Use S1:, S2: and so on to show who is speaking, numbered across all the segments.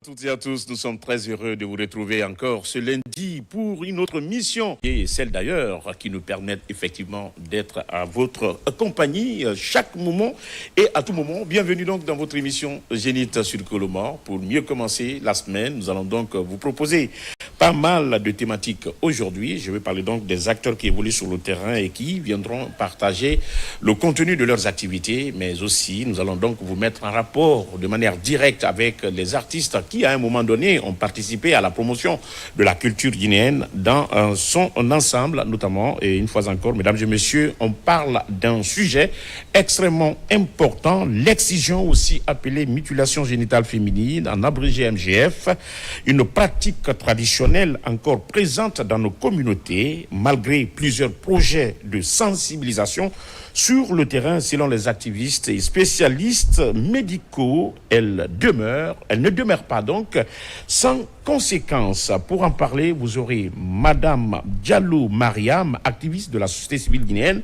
S1: Toutes et à tous, nous sommes très heureux de vous retrouver encore ce lundi pour une autre mission et celle d'ailleurs qui nous permet effectivement d'être à votre compagnie chaque moment et à tout moment. Bienvenue donc dans votre émission Zénith sur Colomar. Pour mieux commencer la semaine, nous allons donc vous proposer pas mal de thématiques aujourd'hui. Je vais parler donc des acteurs qui évoluent sur le terrain et qui viendront partager le contenu de leurs activités, mais aussi nous allons donc vous mettre en rapport de manière directe avec les artistes qui, à un moment donné, ont participé à la promotion de la culture guinéenne dans son ensemble, notamment, et une fois encore, mesdames et messieurs, on parle d'un sujet extrêmement important, l'excision aussi appelée mutilation génitale féminine, en abrégé MGF, une pratique traditionnelle encore présente dans nos communautés, malgré plusieurs projets de sensibilisation sur le terrain, selon les activistes et spécialistes médicaux, elle ne demeure pas donc sans conséquences. Pour en parler, vous aurez Madame Diallo Mariam, activiste de la société civile guinéenne,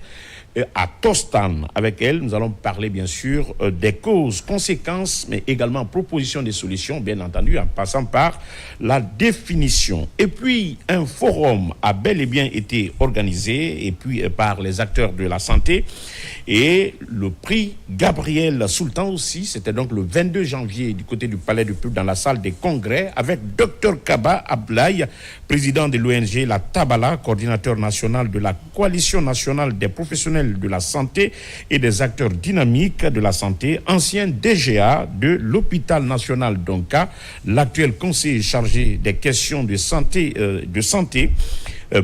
S1: à Tostan. Avec elle, nous allons parler bien sûr des causes, conséquences, mais également propositions des solutions, bien entendu, en passant par la définition. Et puis, un forum a bel et bien été organisé, et puis par les acteurs de la santé, et le prix Gabriel Sultan aussi, c'était donc le 22 janvier du côté du Palais du Peuple dans la salle des congrès, avec Dr Kaba Ablaye, président de l'ONG La Tabala, coordinateur national de la Coalition nationale des professionnels de la santé et des acteurs dynamiques de la santé, ancien DGA de l'hôpital national d'Onka, l'actuel conseiller chargé des questions de santé,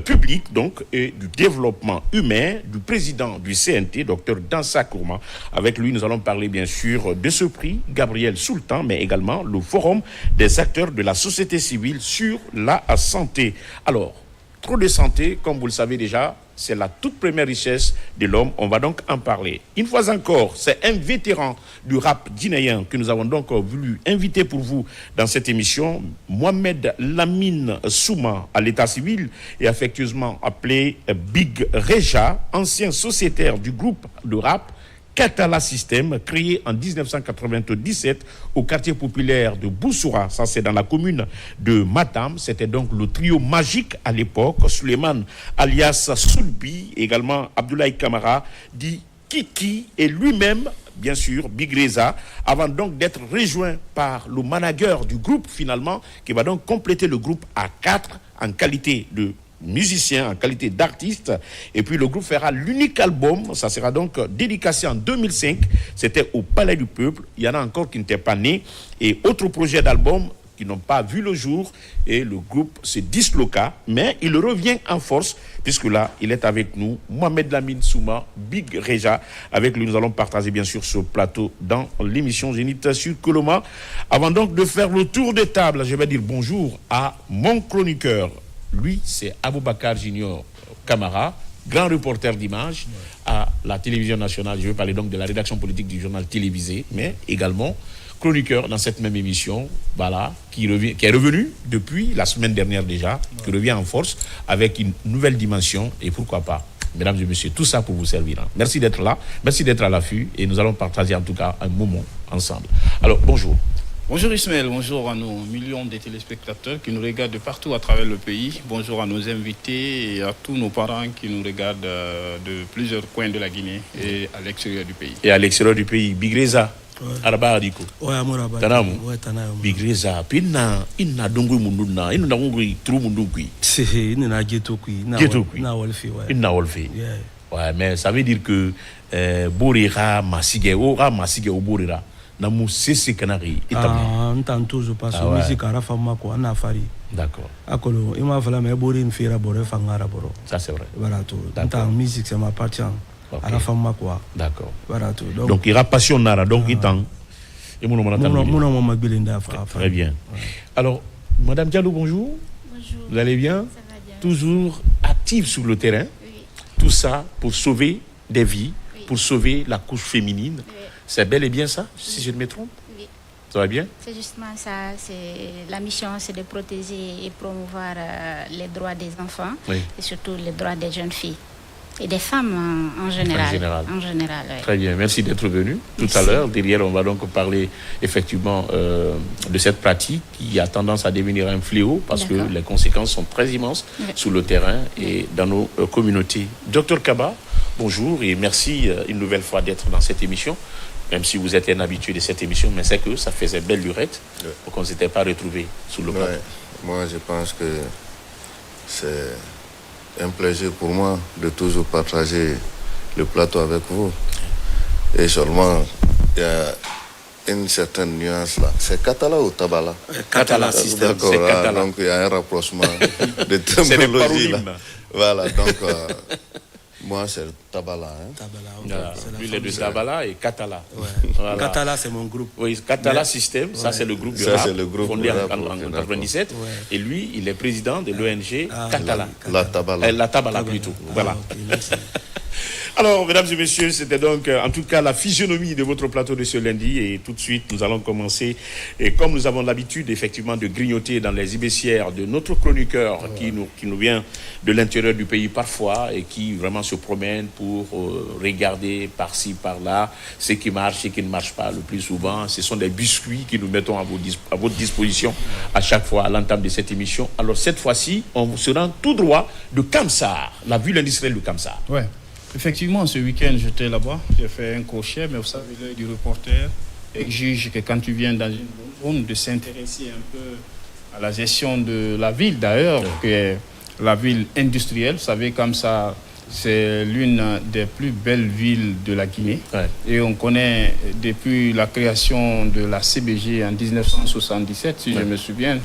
S1: public donc et du développement humain, du président du CNT, Dr Dansa Kourma. Avec lui, nous allons parler bien sûr de ce prix Gabriel Sultan, mais également le forum des acteurs de la société civile sur la santé. Alors, trop de santé, comme vous le savez déjà, c'est la toute première richesse de l'homme. On va donc en parler. Une fois encore, c'est un vétéran du rap guinéen que nous avons donc voulu inviter pour vous dans cette émission, Mohamed Lamine Souma, à l'état civil et affectueusement appelé Big Reja, ancien sociétaire du groupe de rap Katala System, créé en 1997 au quartier populaire de Boussoura. Ça, c'est dans la commune de Matam. C'était donc le trio magique à l'époque. Suleiman alias Soulbi, également Abdoulaye Kamara, dit Kiki, et lui-même, bien sûr, Big Reza, avant donc d'être rejoint par le manager du groupe, finalement, qui va donc compléter le groupe à 4 en qualité de musicien, en qualité d'artiste. Et puis le groupe fera l'unique album, ça sera donc dédicacé en 2005, c'était au Palais du Peuple. Il y en a encore qui n'étaient pas nés, et autres projets d'album qui n'ont pas vu le jour, et le groupe se disloqua, mais il revient en force, puisque là, il est avec nous, Mohamed Lamine Souma, Big Reja. Avec lui, nous allons partager bien sûr ce plateau dans l'émission Zénith sur Colomar. Avant donc de faire le tour des tables, je vais dire bonjour à mon chroniqueur. Lui, c'est Aboubakar Junior Kamara, grand reporter d'images à la télévision nationale. Je vais parler donc de la rédaction politique du journal télévisé, mais également chroniqueur dans cette même émission, voilà, qui est revenu depuis la semaine dernière déjà, qui revient en force avec une nouvelle dimension, et pourquoi pas, mesdames et messieurs, tout ça pour vous servir. Hein. Merci d'être là, merci d'être à l'affût, et nous allons partager en tout cas un moment ensemble. Alors, bonjour.
S2: Bonjour Ismaël, bonjour à nos millions de téléspectateurs qui nous regardent de partout à travers le pays. Bonjour à nos invités et à tous nos parents qui nous regardent de plusieurs coins de la Guinée et à l'extérieur du pays.
S1: Et à l'extérieur du pays, Big Reza, Araba Adiko.
S3: Ouais, Amoraba.
S1: Tanamu.
S3: Ouais, Tanamu.
S1: Big Reza, inna dongui munduna, inna dongui trou mundungui.
S3: C'est inna ghetto qui.
S1: Ghetto qui.
S3: Na wolfi, ouais.
S1: Inna wolfi.
S3: Yeah.
S1: Ouais, mais ça veut dire que Borira Masige, Ora Masige ou Borira. Namu sese kanari
S3: établi. Ah, on toujours pas sur musique à femme quoi, on a fari.
S1: D'accord.
S3: Akolo, il m'a fallu me boire une fera bore fangara boro.
S1: Ça c'est vrai.
S3: Voilà tout. Dans musique ça m'appartient. À la femme quoi.
S1: D'accord.
S3: Voilà tout.
S1: Donc il a passionnara donc il tend. Et mon Très bien. Ouais. Alors, Madame Diallo, bonjour.
S4: Bonjour.
S1: Vous allez bien?
S4: Ça va bien.
S1: Toujours active sur le terrain.
S4: Oui.
S1: Tout ça pour sauver des vies,
S4: oui.
S1: Pour sauver la couche féminine.
S4: Oui.
S1: C'est bel et bien ça, si je ne me trompe?
S4: Oui.
S1: Ça va bien?
S4: C'est justement ça. La mission, c'est de protéger et promouvoir les droits des enfants, oui. Et surtout les droits des jeunes filles. et des femmes en général. En général, oui.
S1: Très bien, merci d'être venu tout à l'heure. Derrière, on va donc parler effectivement de cette pratique qui a tendance à devenir un fléau parce que les conséquences sont très immenses sur le terrain et dans nos communautés. Docteur Kaba, bonjour et merci une nouvelle fois d'être dans cette émission. Même si vous êtes un habitué de cette émission, mais c'est que ça faisait belle lurette pour qu'on ne s'était pas retrouvé sous le plateau.
S5: Moi, je pense que c'est un plaisir pour moi de toujours partager le plateau avec vous. Et seulement, il y a une certaine nuance là. C'est Katala ou Tabala?
S1: Katala système.
S5: D'accord, donc il y a un rapprochement de terminologie là. Voilà, donc moi c'est Tabala.
S3: Tabala,
S1: lui il est de Tabala et Katala.
S3: Voilà. Katala c'est mon groupe.
S1: Oui, Katala System, ça c'est le groupe de rap fondé en 1997. Et lui, il est président de l'ONG Katala.
S5: La Tabala.
S1: La Tabala plutôt. Voilà. Alors, mesdames et messieurs, c'était donc en tout cas la physionomie de votre plateau de ce lundi. Et tout de suite, nous allons commencer. Et comme nous avons l'habitude, effectivement, de grignoter dans les ébécières de notre chroniqueur qui nous vient de l'intérieur du pays parfois et qui vraiment se promène pour regarder par-ci, par-là, ce qui marche, ce qui ne marche pas le plus souvent. Ce sont des biscuits que nous mettons à votre disposition à chaque fois à l'entame de cette émission. Alors, cette fois-ci, on se rend tout droit de Kamsar, la ville industrielle de Kamsar.
S2: Ouais. Effectivement, ce week-end, j'étais là-bas, j'ai fait un crochet, mais vous savez, l'œil du reporter exige que quand tu viens dans une zone, de s'intéresser un peu à la gestion de la ville, d'ailleurs, qui est la ville industrielle. Vous savez, comme ça, c'est l'une des plus belles villes de la Guinée. Et on connaît, depuis la création de la CBG en 1977, si je me souviens,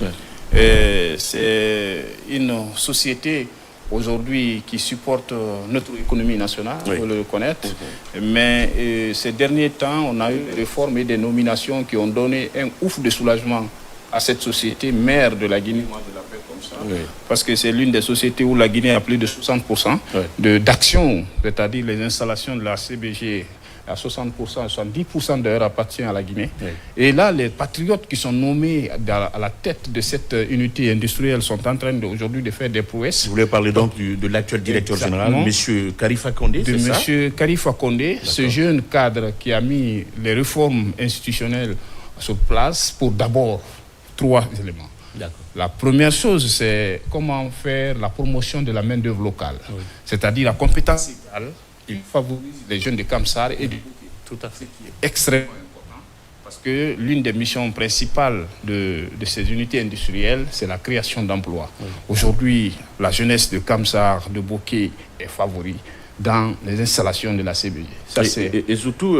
S2: c'est une société aujourd'hui qui supporte notre économie nationale, il faut le reconnaître. Mais ces derniers temps, on a eu des réformes et des nominations qui ont donné un ouf de soulagement à cette société mère de la Guinée, moi je l'appelle comme ça, parce que c'est l'une des sociétés où la Guinée a plus de 60% d'actions, c'est-à-dire les installations de la CBG à 60%, 70% d'ailleurs appartient à la Guinée. Et là, les patriotes qui sont nommés à la tête de cette unité industrielle sont en train aujourd'hui de faire des prouesses.
S1: Vous voulez parler donc de l'actuel directeur général, M. Karifa Condé, c'est ça?
S2: De M. Karifa Condé, ce jeune cadre qui a mis les réformes institutionnelles sur place pour d'abord 3 éléments. La première chose, c'est comment faire la promotion de la main-d'œuvre locale, c'est-à-dire la compétence égale. Il favorise les jeunes de Kamsar et du Bouquet. Tout à fait. Qui est extrêmement important parce que l'une des missions principales de ces unités industrielles, c'est la création d'emplois. Aujourd'hui, la jeunesse de Kamsar, de Bouquet est favorise dans les installations de la CBG. Ça,
S1: et surtout,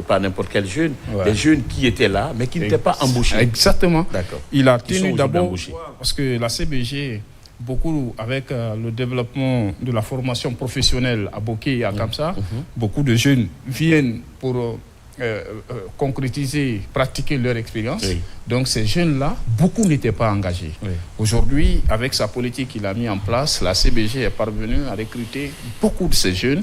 S1: pas n'importe quel jeune, des jeunes qui étaient là, mais qui n'étaient pas embauchés.
S2: Exactement.
S1: D'accord.
S2: Il a tenu d'abord, parce que la CBG... Beaucoup avec le développement de la formation professionnelle à Bouquet et à Kamsar, beaucoup de jeunes viennent pour concrétiser, pratiquer leur expérience. Donc ces jeunes-là, beaucoup n'étaient pas engagés. Aujourd'hui, avec sa politique qu'il a mis en place, la CBG est parvenue à recruter beaucoup de ces jeunes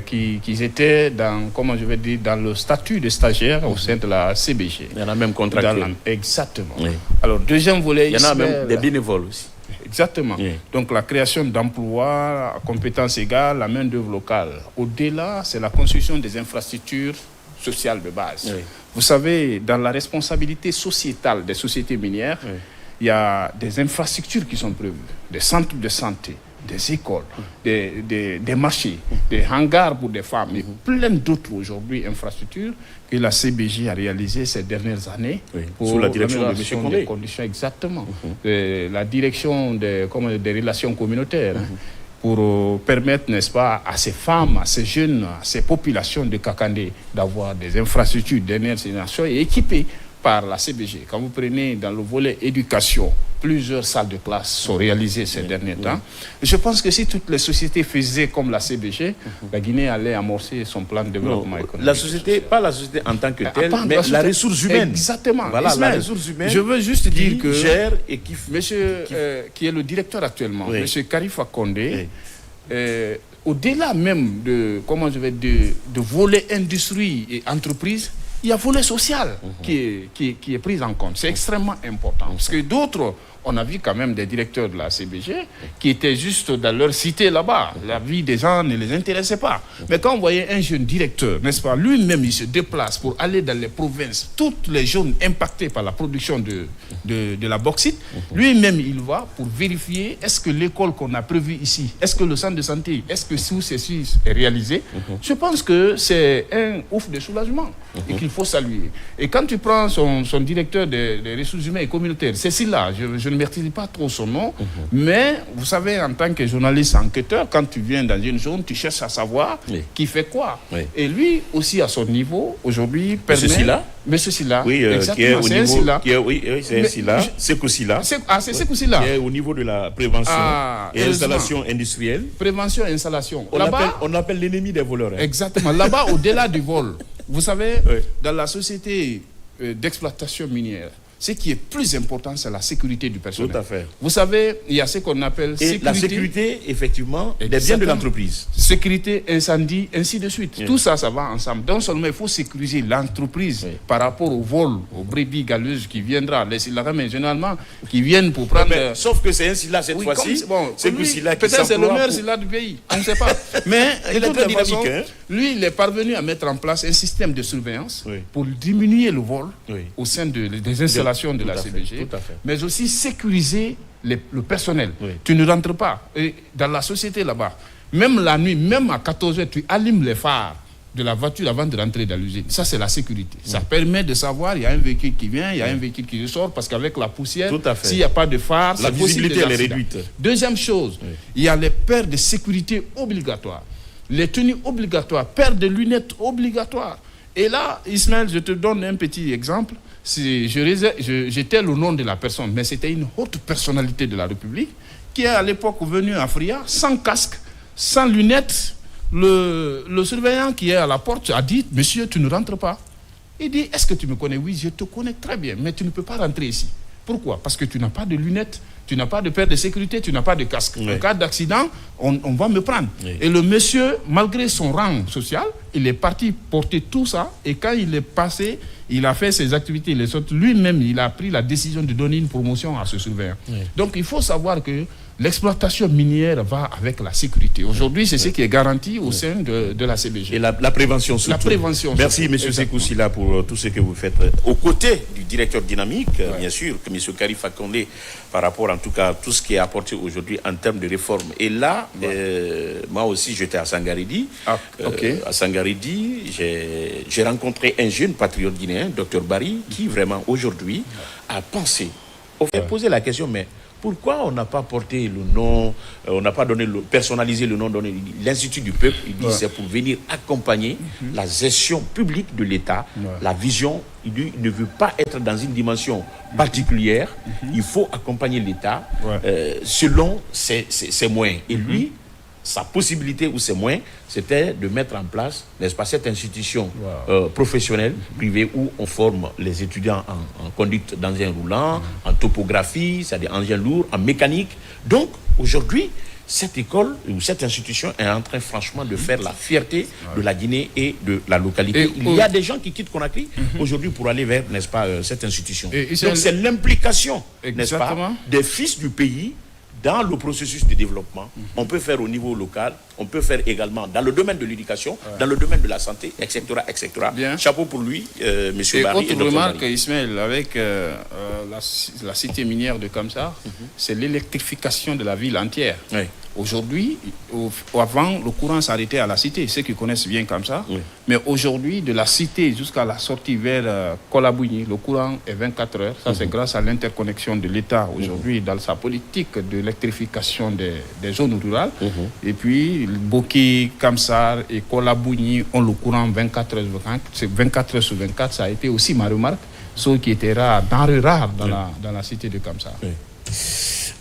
S2: qui étaient dans, comment je vais dire, dans le statut de stagiaire au sein de la CBG.
S1: Il y en a même contractuels.
S2: Exactement. Alors deuxième volet,
S1: il y en a même des bénévoles aussi.
S2: Exactement. Donc la création d'emplois à compétences égales, la main-d'œuvre locale. Au-delà, c'est la construction des infrastructures sociales de base. Vous savez, dans la responsabilité sociétale des sociétés minières, il y a des infrastructures qui sont prévues, des centres de santé, des écoles, des marchés, des hangars pour des femmes et plein d'autres aujourd'hui infrastructures que la CBG a réalisées ces dernières années pour
S1: sous la direction de M. Condé.
S2: Des conditions, exactement. La direction des relations communautaires pour permettre, n'est-ce pas, à ces femmes, à ces jeunes, à ces populations de Kakandé d'avoir des infrastructures de dernière génération et équipées par la CBG. Quand vous prenez dans le volet éducation, plusieurs salles de classe sont réalisées ces derniers temps. Je pense que si toutes les sociétés faisaient comme la CBG, la Guinée allait amorcer son plan de développement économique.
S1: La société, pas la société en tant que telle, mais la ressource humaine.
S2: Exactement.
S1: Voilà,
S2: Ismaël,
S1: la ressource humaine.
S2: Je veux juste dire que
S1: gère et qui
S2: monsieur, qui est le directeur actuellement, monsieur Karifa Condé, au-delà même de, comment je vais dire, de volet industrie et entreprise, il y a volet social qui est pris en compte. C'est extrêmement important. Parce que d'autres on a vu quand même des directeurs de la CBG qui étaient juste dans leur cité là-bas. La vie des gens ne les intéressait pas. Mais quand on voyait un jeune directeur, n'est-ce pas, lui-même, il se déplace pour aller dans les provinces, toutes les zones impactées par la production de la bauxite, lui-même, il va pour vérifier est-ce que l'école qu'on a prévue ici, est-ce que le centre de santé, est-ce que tout ceci est réalisé. Je pense que c'est un ouf de soulagement et qu'il faut saluer. Et quand tu prends son directeur des ressources humaines et communautaires, Cécile-là, je ne maîtrise pas trop son nom, mais vous savez, en tant que journaliste enquêteur, quand tu viens dans une zone, tu cherches à savoir qui fait quoi. Et lui aussi, à son niveau, aujourd'hui, permet... Monsieur Silla,
S1: oui,
S2: exactement,
S1: qui est au niveau,
S2: Silla.
S1: C'est Silla, c'est Silla.
S2: C'est Silla.
S1: Qui est au niveau de la prévention et installation industrielle.
S2: Prévention et installation.
S1: On appelle l'ennemi des voleurs. Hein.
S2: Exactement. Là-bas, au-delà du vol, vous savez, dans la société d'exploitation minière, ce qui est plus important, c'est la sécurité du personnel.
S1: Tout à fait.
S2: Vous savez, il y a ce qu'on appelle sécurité. La sécurité,
S1: effectivement, des biens de l'entreprise.
S2: Sécurité, incendie, ainsi de suite. Tout ça, ça va ensemble. Donc seulement, il faut sécuriser l'entreprise par rapport au vol, aux brebis galeuses qui viendra, les Silla, mais généralement, qui viennent pour prendre...
S1: sauf que c'est un Silla cette fois-ci. C'est que Silla qui
S2: peut-être c'est le meilleur Silla du pays. On ne sait pas. Mais
S1: il est très dynamique.
S2: Lui, il est parvenu à mettre en place un système de surveillance pour diminuer le vol au sein des installations de la CBG, mais aussi sécuriser le personnel. Tu ne rentres pas. Et dans la société là-bas, même la nuit, même à 14h, tu allumes les phares de la voiture avant de rentrer dans l'usine. Ça, c'est la sécurité. Ça permet de savoir, il y a un véhicule qui vient, il y a un véhicule qui sort, parce qu'avec la poussière, s'il n'y a pas de phare,
S1: la visibilité est réduite.
S2: Deuxième chose, il y a les paires de sécurité obligatoires. Les tenues obligatoires, paires de lunettes obligatoires. Et là, Ismaël, je te donne un petit exemple. J'étais le nom de la personne, mais c'était une haute personnalité de la République qui est à l'époque venue à Fria sans casque, sans lunettes. Le surveillant qui est à la porte a dit « Monsieur, tu ne rentres pas ». Il dit « Est-ce que tu me connais ?» « Oui, je te connais très bien, mais tu ne peux pas rentrer ici. » Pourquoi? Parce que tu n'as pas de lunettes, tu n'as pas de paire de sécurité, tu n'as pas de casque. En cas d'accident, on va me prendre. Et le monsieur, malgré son rang social, il est parti porter tout ça. Et quand il est passé, il a fait ses activités. Lui-même, il a pris la décision de donner une promotion à ce surveillant. Donc, il faut savoir que l'exploitation minière va avec la sécurité. Aujourd'hui, c'est ce qui est garanti au sein de la CBG.
S1: Et la prévention surtout.
S2: La prévention.
S1: Merci, M. Sékou Silla, pour tout ce que vous faites. Aux côtés du directeur dynamique, bien sûr, que M. Karifa Kondé, par rapport en tout cas à tout ce qui est apporté aujourd'hui en termes de réforme. Et là, moi aussi, j'étais à Sangaridi. À Sangaridi, j'ai rencontré un jeune patriote guinéen, Dr Barry, qui vraiment aujourd'hui a pensé, posé la question, mais pourquoi on n'a pas porté le nom, on n'a pas personnalisé le nom, donné l'Institut du Peuple. Il dit c'est pour venir accompagner la gestion publique de l'État, la vision. Il dit, il ne veut pas être dans une dimension particulière. Il faut accompagner l'État selon ses moyens. Et lui, sa possibilité ou ses moyens, c'était de mettre en place, n'est-ce pas, cette institution professionnelle, privée, où on forme les étudiants en conduite d'engins roulants, en topographie, c'est-à-dire engins lourds, en mécanique. Donc, aujourd'hui, cette école ou cette institution est en train, franchement, de faire la fierté de la Guinée et de la localité. Il y a des gens qui quittent Conakry aujourd'hui pour aller vers, n'est-ce pas, cette institution. Donc, c'est l'implication, n'est-ce pas, des fils du pays dans le processus de développement. On peut faire au niveau local, on peut faire également dans le domaine de l'éducation, dans le domaine de la santé, etc. etc. Bien. Chapeau pour lui, M. Barry.
S2: Autre remarque, Ismaël, avec la cité minière de Kamsar, c'est l'électrification de la ville entière. Aujourd'hui, avant, le courant s'arrêtait à la cité, ceux qui connaissent bien comme ça. Mais aujourd'hui, de la cité jusqu'à la sortie vers Kolabougni, le courant est 24 heures. Ça, c'est grâce à l'interconnexion de l'État aujourd'hui dans sa politique de l'électrification des zones rurales. Et puis, Boki, Kamsar et Kolabougni ont le courant 24 heures sur 24. C'est 24 heures sur 24, ça a été aussi ma remarque, ce qui était rare, denrée rare dans la cité de Kamsar.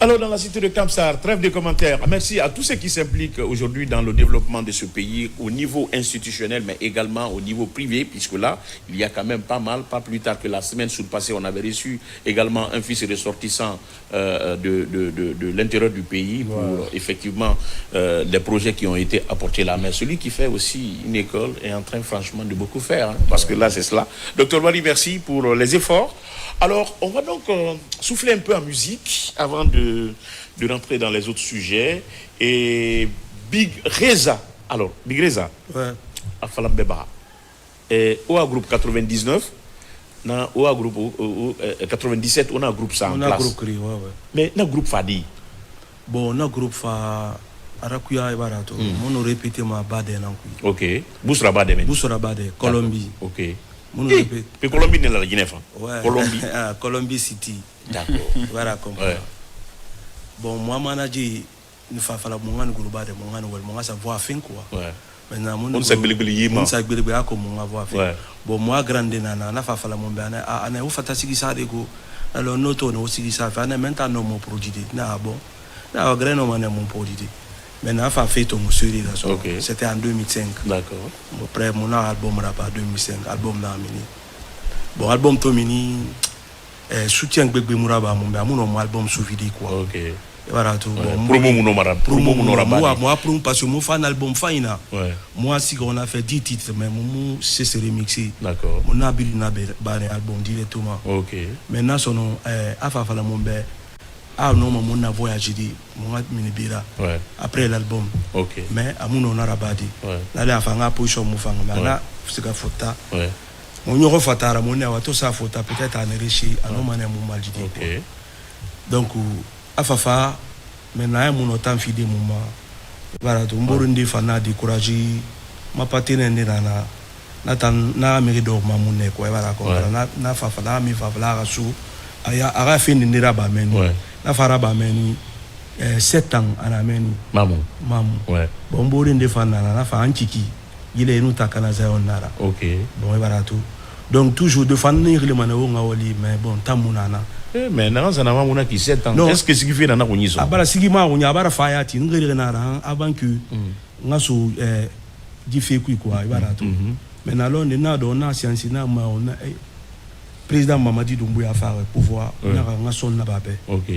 S1: Alors, dans la cité de Kamsar, trêve de commentaires. Merci à tous ceux qui s'impliquent aujourd'hui dans le développement de ce pays au niveau institutionnel, mais également au niveau privé, puisque là, il y a quand même pas mal. Pas plus tard que la semaine sous-passée, on avait reçu également un fils ressortissant de l'intérieur du pays pour effectivement les projets qui ont été apportés là. Mais celui qui fait aussi une école est en train franchement de beaucoup faire, hein, parce que là, c'est cela. Docteur Wali, merci pour les efforts. Alors, on va donc souffler un peu en musique avant de rentrer dans les autres sujets. Et Big Reza. Alors, Big Reza.
S3: Ouais.
S1: À Falambeba. Et au groupe 99, au groupe 97, on a un groupe ça en
S3: place. On a un groupe
S1: CRI, ouais. Mais on a un groupe Fadi.
S3: Bon, on a un groupe Arakuya et Barato. On a répété ma bade.
S1: Ok. Bousra Bade.
S3: Bousra Bade, Colombie.
S1: Ok. Et Colombie n'est la Guinée.
S3: Ouais.
S1: Colombie.
S3: Colombie City.
S1: D'accord.
S3: Voilà, comprendre. Bon, moi, manager, il faut faire mon groupe de mon savoir fin quoi.
S1: Ouais.
S3: Maintenant,
S1: on s'est bilibili.
S3: On s'est bilibili comme mon avoir fait. Bon, moi, grande nana, na fa faire mon bien. Ana, où fait ça ça de go. Alors, nous tourne aussi ça. Ana, maintenant, mon produit. Na bon. Na, grand homme, mon produit. Maintenant, il a fait ton monsieur. C'était en 2005.
S1: D'accord.
S3: Après, mon album rap en 2005. Album Namini. Bon, album Tomini, soutien Bébé Mouraba, mon album sous vidéo quoi.
S1: Ok.
S3: Voilà tout.
S1: Promo Mouraba.
S3: Moi, parce que mon fan album Faina. Moi, si on a fait 10 titres, mais mon c'est remixé.
S1: D'accord.
S3: Mon habitude n'a pas album directement.
S1: Ok.
S3: Maintenant, son nom, Afafala Mombe. Ah non, mon a voyagé, mon a minibira. Après l'album.
S1: Ok.
S3: Mais à mon honneur abadi. Là, la fanga position mon fanga. Mais là, c'est que faute. Mon yoro fatara, mon a tout ça faute peut-être à enrichir. À non mané mon mal dit.
S1: Ok.
S3: Donc, afafa, maintenant mon autant fidèle mon. Voilà, tout Burundi fana découragé. Ma patine n'est nana. Na mérite de ma monnaie quoi. Voilà quoi. Na fafa na mi fafa la rasu. Aya ara fin de niraba meni. Na faraba meni 7 ans ana meni.
S1: Mamu. Ouais.
S3: Bon Burundi fana na fa anchiki. Il est nous takana za onara.
S1: OK.
S3: Bon voilà tout. Donc toujours de fan ni le mana wonga woli mais bon tamunana.
S1: Mais non ça na mamuna qui 7 ans. Est-ce que ce qui fait nana konyiso?
S3: Abara sigima wonya abara fayati ngere na avant que ngaso dife quoi voilà tout. Mais nalo na do na science na ma on président Mamadi Doumbouya a fait pouvoir na son na babé.
S1: OK.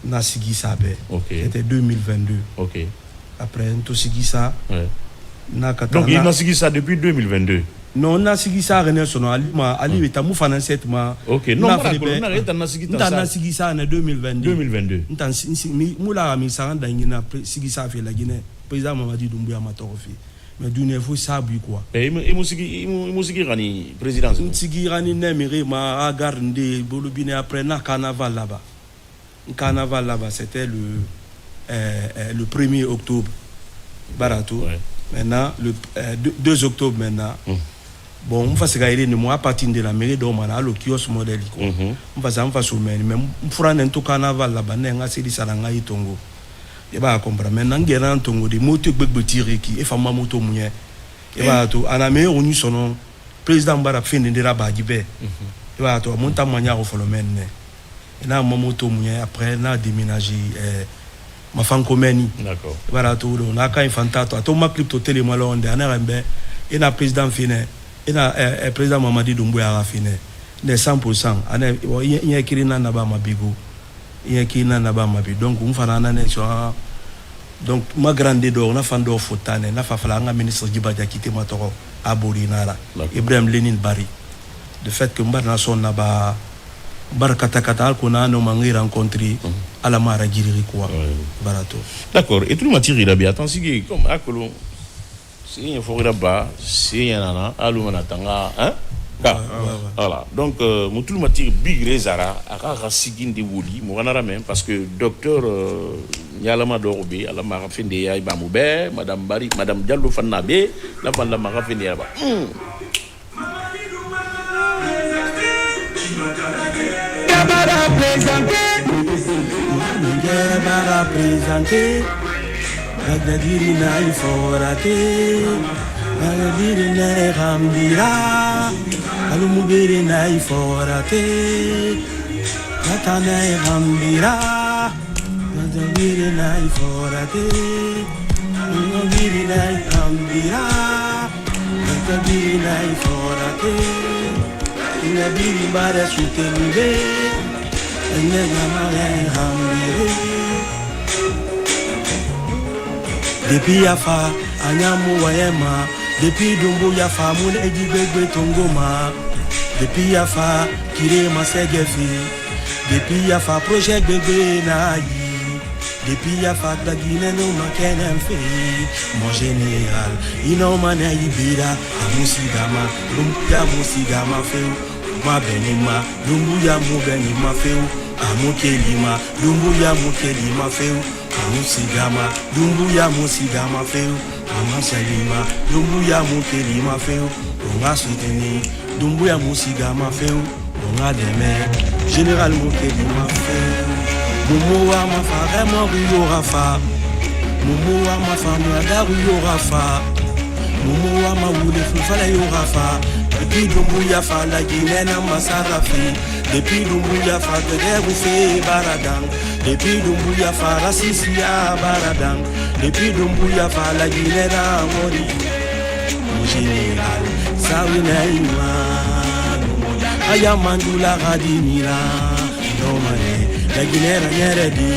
S3: Na sigi sabe.
S1: OK.
S3: C'était 2022.
S1: OK.
S3: Après to sigi ça. Na
S1: donc il n'a sigi ça depuis 2022.
S3: Non, na sigi ça René Sono ali eta mu fana set ma.
S1: OK. Non, na eta na sigi ça.
S3: Na sigi ça en 2022.
S1: 2022.
S3: Ntan mu la mi ça dans na sigi ça fait la Guinée. Président Mamadi Doumbouya ma torofi. Mais d'une fois ça bu quoi.
S1: Et musiki rani président.
S3: Musiki rani nemiri ma agarde bolubine après na carnaval là-bas. Carnaval là-bas c'était le 1er octobre. Barato. Maintenant le 2 octobre maintenant. Bon, on va se gagner ne moi à partir de la mairie d'Omana le kiosque modèle quoi. On va se mais on fera un tout carnaval là-bas nga seli salanga itongo. Et bah comprendre maintenant guérant tongo de moto bebe tirer qui et femme moto mouye et bah to ana me onu sono président bara fin de la bagibe et bah to monta mania au phénomène et na moto mouye après na déménager ma femme comeni
S1: d'accord
S3: voilà to on a quand fantato to ma clip to télé malonde ana rembe et na président fine et na président Mamadi Doumbouya a fine ne 100% ana il y a kirina na ba mabigo il y a qui n'a pas ma vie donc on fait un an donc ma grande d'or on a fait d'or fotane na fa falanga ministre Djibadia quitté ma toro à Borinara Ibrahim Lénine Bari de fait que mbar na son na ba bar kata qu'on a no mangi rencontré à la mara giriri quoi barato
S1: d'accord et tout le matière il a bien attention comme akolo c'est il faut là-bas c'est yana alu manatanga hein. Voilà, donc tout le matière Big Rezara a signé de Woli, Moranara même, parce que docteur Yalama Dorobe, à la Marafende Yaïbamoube, Madame Bari, Madame Diallo Fanabe, la femme de la Marafende Yaba.
S3: Alumubiri na iforate Natana rambira Depuis Yafa, Anyamu Wayema, depuis Dumbu Yafa, Moule Edibegbe Tongoma, depuis Yafa, Kire Masegefi, depuis Yafa, Projet Bébé Naï, depuis Yafa, Dagine no Makenenfe, mon général, Inomane Ibira, Amusigama, Lumbuya Musigama Feu, Ma Benima, Lumbuya Mu Benima Feu, Amukelima, Lumbuya Mukelima Feu, Musigama, Dumbuya Musigama Feu, Mama Salima, Dumbuya Mukelima Feu, Onga Souteni, Dumbuya Musigama Feu, Onga Deme, Général Mukelima Feu, Momoa Mafa, vraiment Rio Rafa, Momoa Mafa, Miada Rio Rafa, Momoa Maoule Fufala Yo Rafa, depuis Dumbuya Fa, la Guinée Masarafi, depuis Dumbuya Fa, de Deboufe Baradang. Depuis Dumbuya Fa, Rassisia Baradang. Depuis Dumbuya Fa, la Guinée Mori. Mon général, Sawinaïma. Ayamandula Radimira. Nomane, la Guinée Nyeredi.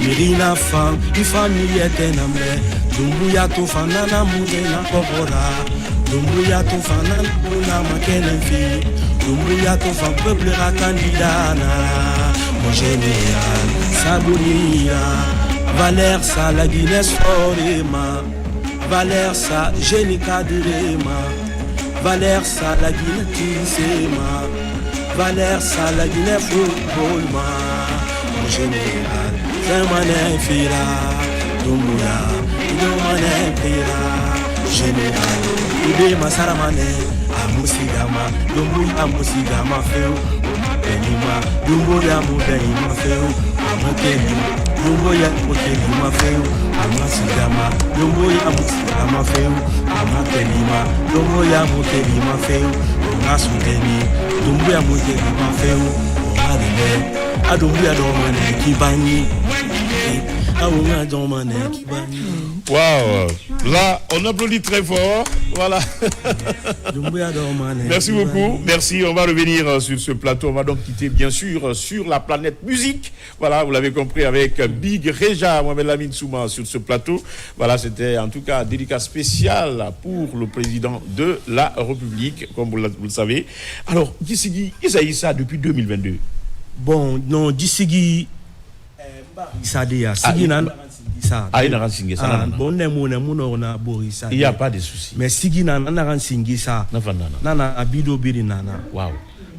S3: Mirina Fan, Ifani Etenambe. Dumbuya Tofanana Moudena Kokora. Dumbuya Tofanana Mouna Makenenfi. Dumbuya Tofan Peuple Rakandidana. Mon général, Sabouria, Valère sa la Guinée Sorema, Valère sa Génica Durema, Valère sa la Guinée Tinsema, Valère sa la Guinée Footballma. Mon général, Zemane Fira, Dumbuya, Idomane Fira, général, Ide Masaramane, Amusigama, Dumbuya Musigama Feu. Benima, Dumbuya Mubenima Feu, Amokelima, Dumbuya Mukelima Feu, Amasigama, Dumbuya Musigama Feu, Amakelima, Dumbuya Mukelima Feu, Amasudeni, Dumbuya Mukelima Feu, Omadele, Adumbuya Domane Kibani, Aouma Domane Kibani.
S1: Waouh! Là, on applaudit très fort. Voilà. Merci beaucoup. Merci. On va revenir sur ce plateau. On va donc quitter, bien sûr, sur la planète musique. Voilà, vous l'avez compris, avec Big Reja, Mohamed Lamine Souma sur ce plateau. Voilà, c'était en tout cas un dédicace spécial pour le président de la République, comme vous le savez. Alors, Djissigui, Isaïssa depuis 2022.
S3: Bon, non, Djissigui, Isadia, Siginan.
S1: Il n'y a pas de souci.
S3: Mais si nana singisa nana abido biri nana.
S1: Wow.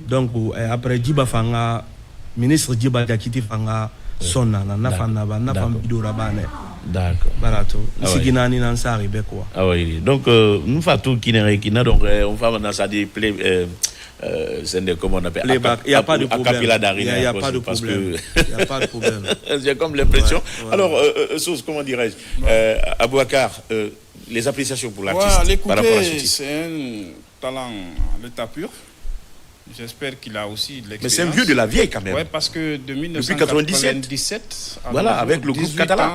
S3: Donc après Djiba Fanga, ministre Djiba Diakité Fanga sonna na fana ba na fam bido rabane.
S1: D'accord.
S3: Barato. Sigina ni nan sa ribe quoi.
S1: Ah oui. Donc nous fatou kinere donc on va dans ça des c'est comment on appelle.
S3: Il n'y a pas de problème.
S1: Il n'y a pas de problème.
S3: Il n'y a pas de problème.
S1: J'ai comme l'impression. Ouais. Alors, comment dirais-je, Abouakar, les appréciations pour l'artiste par rapport à ce titre.
S2: C'est un talent à l'état pur. J'espère qu'il a aussi de l'expérience.
S1: Mais c'est un vieux de la vieille quand même.
S2: Oui, parce que de 1997
S1: voilà, avec le groupe catalan.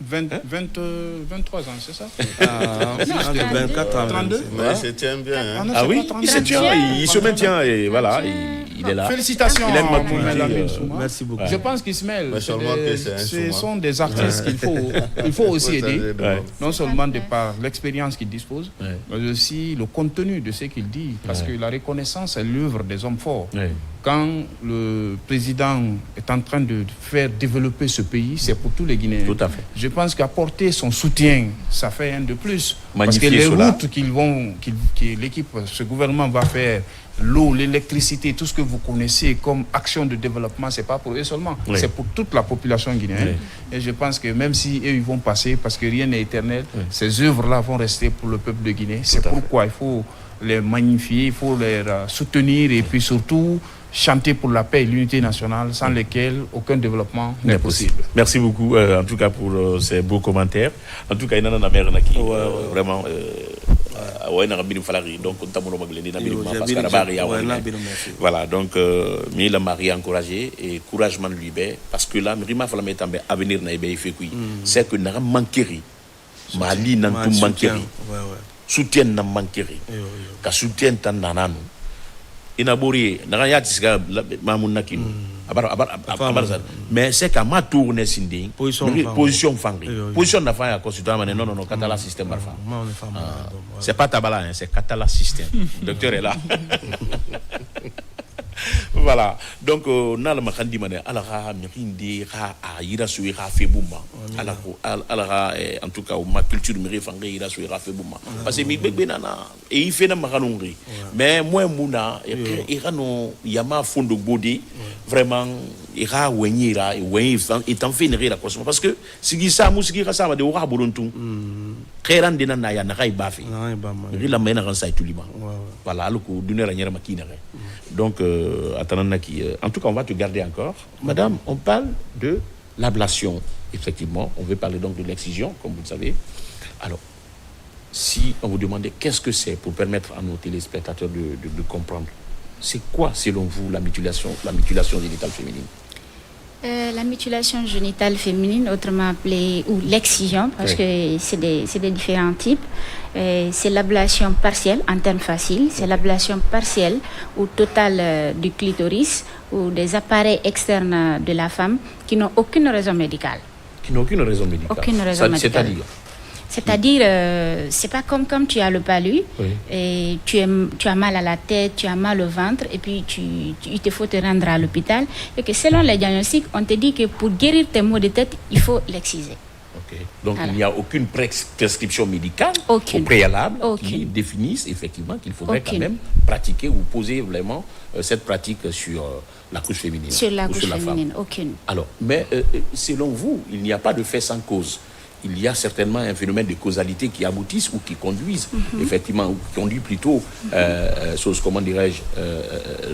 S2: 23 ans, c'est ça
S3: 24 ans.
S2: 32.
S5: Mais il se tient bien.
S1: Ah oui, il se tient, il se maintient et voilà, il est là.
S2: Félicitations.
S3: Merci beaucoup.
S2: Je pense qu'il se mêle. Ce sont des artistes qu'il faut aussi aider. Non seulement de par l'expérience qu'il dispose, mais aussi le contenu de ce qu'il dit. Parce que la reconnaissance est l'œuvre des hommes forts. Quand le président est en train de faire développer ce pays, c'est pour tous les Guinéens.
S1: Tout à fait.
S2: Je pense qu'apporter son soutien, ça fait un de plus. Parce que les routes que l'équipe, ce gouvernement va faire, l'eau, l'électricité, tout ce que vous connaissez comme action de développement, c'est pas pour eux seulement, c'est pour toute la population guinéenne. Et je pense que même si eux ils vont passer, parce que rien n'est éternel, ces œuvres-là vont rester pour le peuple de Guinée. C'est pourquoi il faut les magnifier, il faut les soutenir et puis surtout chanter pour la paix et l'unité nationale sans lesquelles aucun développement n'est possible.
S1: Merci beaucoup en tout cas pour ces beaux commentaires. En tout cas, il y en a vraiment donc voilà, donc mais le mari encouragé et couragement lui parce que là Rima fala metambe avenir na ibe fait kui c'est que na manqueri mali nan tout manqueri soutien na manqueri ka soutien tan nananu inabori na ya tisga mamun nakin mais c'est qu'à ma tourner sinding position fangri position na fa ya consultant non katala système barfa c'est pas tabala hein, c'est katala système docteur est là. Voilà, donc nala makandi mané alara mirindi ra ira suwi ra febuma alara en tout cas ma culture miri fangé ira suwi ra febuma parce que mi bebe nana et il fait na makanongri mais moi muna et no yama fondo body vraiment ira wenyira et wen et en fait la cosmo parce que sigi sa musiki ra sa de ora bolontu khairan dina na ya na kai bafi ri la mena ran sa tulima voilà alko dunera nyera makina donc en tout cas on va te garder encore madame. On parle de l'ablation, effectivement on veut parler donc de l'excision comme vous le savez. Alors si on vous demandait qu'est-ce que c'est pour permettre à nos téléspectateurs de comprendre, c'est quoi selon vous la mutilation génitale féminine?
S4: La mutilation génitale féminine, autrement appelée, ou l'excision, parce que c'est des différents types. C'est l'ablation partielle, en termes faciles, c'est l'ablation partielle ou totale du clitoris ou des appareils externes de la femme qui n'ont aucune raison médicale.
S1: Aucune raison médicale. C'est-à-dire, c'est pas comme tu as le palu, et tu as mal à la tête, tu as mal au ventre, et puis il te faut te rendre à l'hôpital, et que selon les diagnostics, on te dit que pour guérir tes maux de tête, il faut l'exciser. Donc voilà. Il n'y a aucune prescription médicale au préalable qui définisse effectivement qu'il faudrait quand même pratiquer ou poser vraiment cette pratique sur la couche féminine.
S4: Sur la couche féminine,
S1: femme.
S4: Aucune.
S1: Alors, mais selon vous, il n'y a pas de fait sans cause. Il y a certainement un phénomène de causalité qui aboutissent ou qui conduisent, effectivement, ou qui conduit plutôt, comment dirais-je,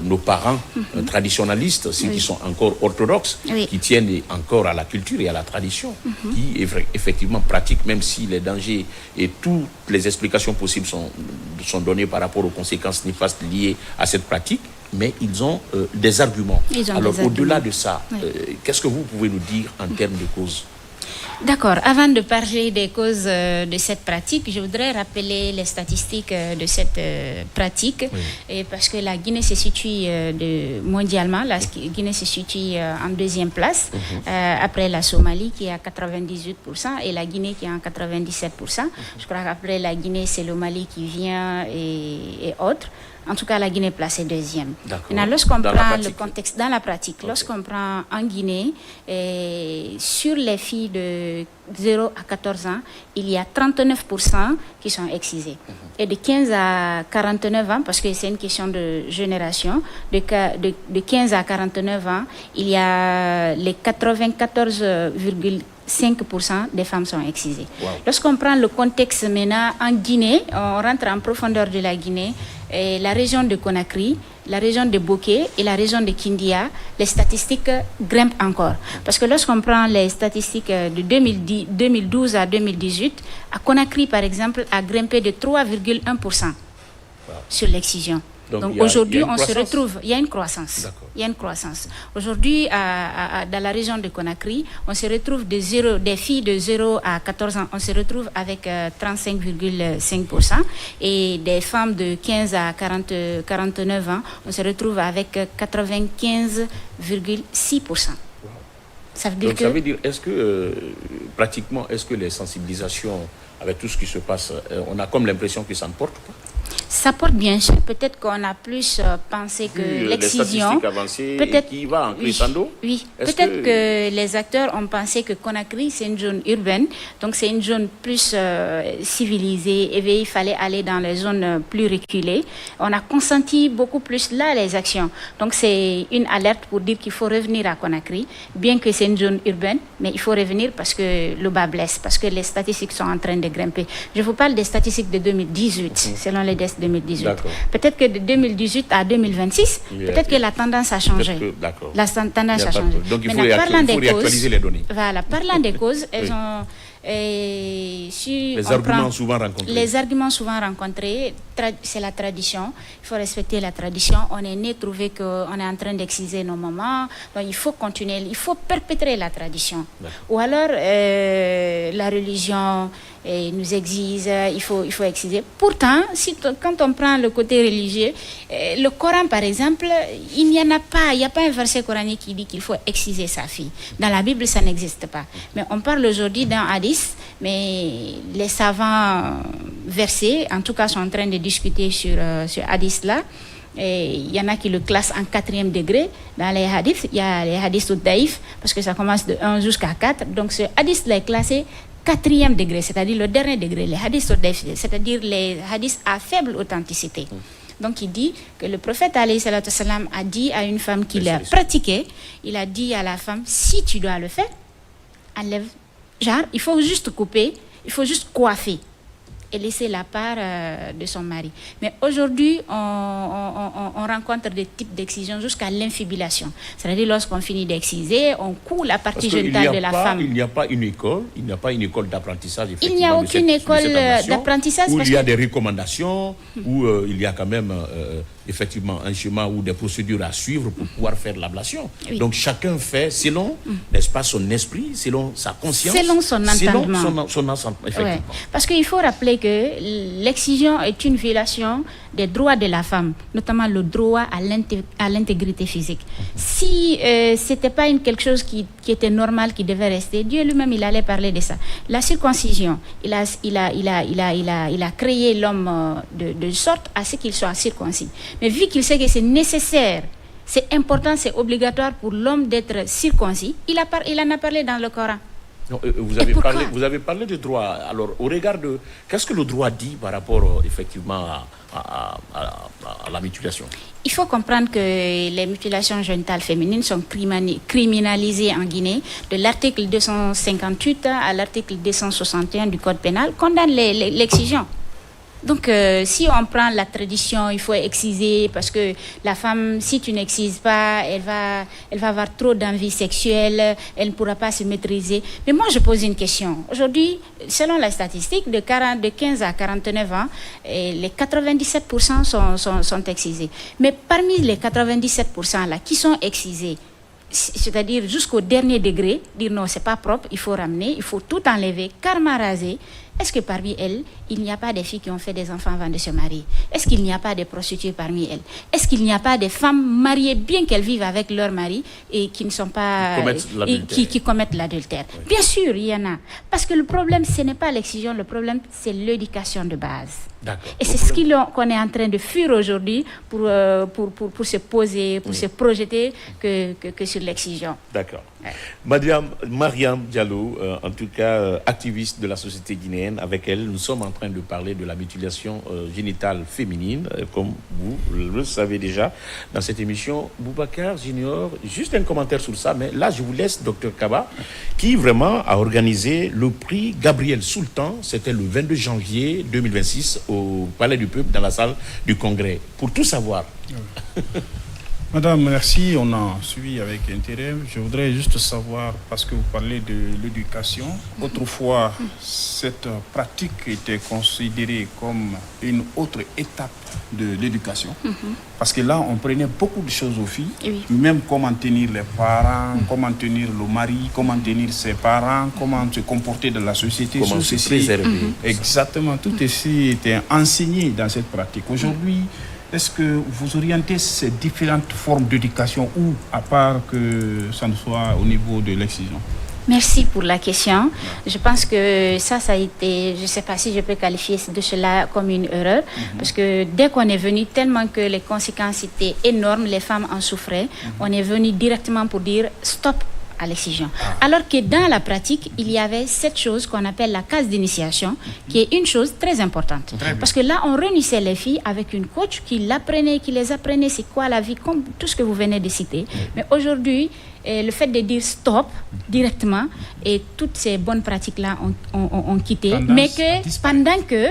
S1: nos parents traditionnalistes, ceux qui sont encore orthodoxes, qui tiennent encore à la culture et à la tradition, qui effectivement pratiquent, même si les dangers et toutes les explications possibles sont données par rapport aux conséquences néfastes liées à cette pratique, mais ils ont des arguments. Alors, au-delà de ça, qu'est-ce que vous pouvez nous dire en termes de causes?
S4: D'accord. Avant de parler des causes de cette pratique, je voudrais rappeler les statistiques de cette pratique, et parce que la Guinée se situe mondialement, la Guinée se situe en deuxième place, après la Somalie qui est à 98% et la Guinée qui est à 97%. Je crois qu'après la Guinée, c'est le Mali qui vient et autres. En tout cas, la Guinée est placée deuxième. Maintenant, lorsqu'on prend le contexte dans la pratique, lorsqu'on prend en Guinée, sur les filles de 0 à 14 ans, il y a 39% qui sont excisées. Et de 15 à 49 ans, parce que c'est une question de génération, de 15 à 49 ans, il y a les 94,5% des femmes sont excisées. Lorsqu'on prend le contexte maintenant en Guinée, on rentre en profondeur de la Guinée, et la région de Conakry, la région de Boké et la région de Kindia, les statistiques grimpent encore. Parce que lorsqu'on prend les statistiques de 2012 à 2018, à Conakry par exemple, a grimpé de 3,1% sur l'excision. Donc aujourd'hui, on se retrouve, il y a une croissance. Il y a une croissance. Aujourd'hui, dans la région de Conakry, on se retrouve des filles de 0 à 14 ans, on se retrouve avec 35,5%. Et des femmes de 15 à 49 ans, on se retrouve avec 95,6%. Ça veut dire
S1: donc, ça veut dire, est-ce que, pratiquement, est-ce que les sensibilisations, avec tout ce qui se passe, on a comme l'impression que ça ne porte pas?
S4: Ça porte bien sûr. Peut-être qu'on a plus pensé que l'excision.
S1: Peut-être qui va en crescendo.
S4: Oui. Peut-être que les acteurs ont pensé que Conakry c'est une zone urbaine, donc c'est une zone plus civilisée. Et il fallait aller dans les zones plus reculées. On a consenti beaucoup plus là les actions. Donc c'est une alerte pour dire qu'il faut revenir à Conakry, bien que c'est une zone urbaine, mais il faut revenir parce que le bas blesse, parce que les statistiques sont en train de grimper. Je vous parle des statistiques de 2018, selon les DES 2018. Peut-être que de 2018 à 2026, peut-être que la tendance a changé. La tendance a changé.
S1: Donc il faut réactualiser les données.
S4: Voilà, parlant des causes, Et si
S1: les
S4: on
S1: arguments
S4: prend
S1: souvent rencontrés.
S4: Les arguments souvent rencontrés, c'est la tradition. Il faut respecter la tradition. On est né trouver qu'on est en train d'exciser nos mamans. Donc il faut continuer, il faut perpétrer la tradition. Ou alors la religion nous exige, il faut exciser. Pourtant, quand on prend le côté religieux, le Coran par exemple, il n'y a pas un verset coranique qui dit qu'il faut exciser sa fille. Dans la Bible, ça n'existe pas. Mais on parle aujourd'hui d'un hadith, mais les savants versés, en tout cas, sont en train de discuter sur ce hadith-là. Et il y en a qui le classent en 4e degré. Dans les hadiths, il y a les hadiths daïf, parce que ça commence de 1 jusqu'à 4. Donc ce hadith-là est classé 4e degré, c'est-à-dire le dernier degré, les hadiths daïf, c'est-à-dire les hadiths à faible authenticité. Donc il dit que le prophète alayhi salatu wassalam a dit à une femme qui l'a pratiqué, il a dit à la femme, si tu dois le faire, enlève, genre il faut juste couper, il faut juste coiffer et laisser la part de son mari. Mais aujourd'hui, on rencontre des types d'excision jusqu'à l'infibulation. C'est-à-dire lorsqu'on finit d'exciser, on coud la partie génitale de la femme.
S1: Il n'y a pas une école d'apprentissage.
S4: Il n'y a aucune école d'apprentissage.
S1: Où il y a des recommandations, où il y a quand même effectivement un chemin ou des procédures à suivre pour pouvoir faire l'ablation. Oui. Donc chacun fait selon, n'est-ce pas, son esprit, selon sa conscience,
S4: selon son entendement.
S1: Selon son entendement, effectivement. Ouais.
S4: Parce qu'il faut rappeler que l'excision est une violation des droits de la femme, notamment le droit à l'intégrité physique. Si c'était pas quelque chose qui était normal, qui devait rester, Dieu lui-même il allait parler de ça. La circoncision, il a créé l'homme de sorte à ce qu'il soit circoncis. Mais vu qu'il sait que c'est nécessaire, c'est important, c'est obligatoire pour l'homme d'être circoncis, il en a parlé dans le Coran.
S1: Non, vous avez parlé de droit. Alors, au regard de... Qu'est-ce que le droit dit par rapport, effectivement, à la mutilation?
S4: Il faut comprendre que les mutilations génitales féminines sont criminalisées en Guinée. De l'article 258 à l'article 261 du Code pénal, condamne l'excision. Donc, si on prend la tradition, il faut exciser parce que la femme, si tu n'excises pas, elle va avoir trop d'envie sexuelle, elle ne pourra pas se maîtriser. Mais moi, je pose une question. Aujourd'hui, selon la statistique, de 15 à 49 ans, les 97% sont excisés. Mais parmi les 97% là, qui sont excisés, c'est-à-dire jusqu'au dernier degré, dire non, c'est pas propre, il faut ramener, il faut tout enlever, karma raser. Est-ce que parmi elles, il n'y a pas des filles qui ont fait des enfants avant de se marier? Est-ce qu'il n'y a pas des prostituées parmi elles? Est-ce qu'il n'y a pas des femmes mariées, bien qu'elles vivent avec leur mari, et qui ne sont pas... qui commettent l'adultère? Oui. Bien sûr, il y en a. Parce que le problème, ce n'est pas l'excision, le problème, c'est l'éducation de base.
S1: D'accord.
S4: Et c'est ce qu'on est en train de fuir aujourd'hui pour se poser, pour se projeter que sur l'excision.
S1: D'accord. Ouais. Mariam Diallo, en tout cas activiste de la société guinéenne, avec elle, nous sommes en train de parler de la mutilation génitale féminine, comme vous le savez déjà dans cette émission. Boubacar Junior, juste un commentaire sur ça, mais là je vous laisse Dr Kaba, qui vraiment a organisé le prix Gabriel Sultan, c'était le 22 janvier 2026 au Palais du Peuple, dans la salle du Congrès. Pour tout savoir.
S2: Madame, merci. On a suivi avec intérêt. Je voudrais juste savoir, parce que vous parlez de l'éducation, autrefois, cette pratique était considérée comme une autre étape de l'éducation. Parce que là, on prenait beaucoup de choses aux filles, même comment tenir les parents, comment tenir le mari, comment tenir ses parents, comment se comporter dans la société.
S1: Comment se préserver.
S2: Exactement. Tout ceci était enseigné dans cette pratique. Aujourd'hui, est-ce que vous orientez ces différentes formes d'éducation ou à part que ça ne soit au niveau de l'excision?
S4: Merci pour la question. Je pense que ça a été, je ne sais pas si je peux qualifier de cela comme une erreur, parce que dès qu'on est venu, tellement que les conséquences étaient énormes, les femmes en souffraient, on est venu directement pour dire stop à l'excision. Alors que dans la pratique, il y avait cette chose qu'on appelle la case d'initiation, qui est une chose très importante. Parce que là, on réunissait les filles avec une coach qui les apprenait c'est quoi la vie, comme tout ce que vous venez de citer. Mais aujourd'hui, le fait de dire stop directement, et toutes ces bonnes pratiques-là ont quitté, mais que pendant que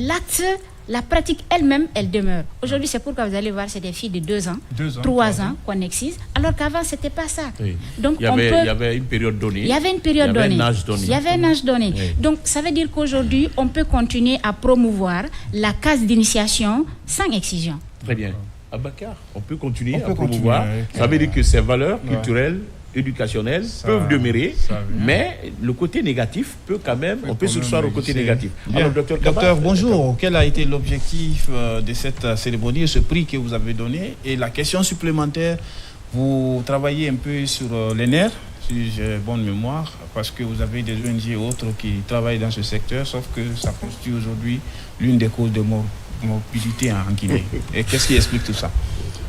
S4: l'acte la pratique elle-même, elle demeure. Aujourd'hui, c'est pourquoi vous allez voir, c'est des filles de 2 ans, 3 ans qu'on excise, alors qu'avant, ce n'était pas ça.
S1: Oui.
S4: Donc,
S1: il y avait une période donnée.
S4: Il y avait une période donnée. Il y avait un âge donné.
S1: Oui.
S4: Donc, ça veut dire qu'aujourd'hui, on peut continuer à promouvoir la case d'initiation sans excision.
S1: Très bien. Abakar, on peut continuer à promouvoir. Ça veut dire que ces valeurs culturelles, éducationnelles peuvent demeurer, mais le côté négatif peut quand même, on peut sursoir au côté négatif.
S2: Bien.
S1: Alors,
S2: docteur, bonjour. Quel a été l'objectif de cette cérémonie, ce prix que vous avez donné? Et la question supplémentaire, vous travaillez un peu sur les nerfs, si j'ai bonne mémoire, parce que vous avez des ONG et autres qui travaillent dans ce secteur, sauf que ça constitue aujourd'hui l'une des causes de morbidité en Guinée. Et qu'est-ce qui explique tout ça?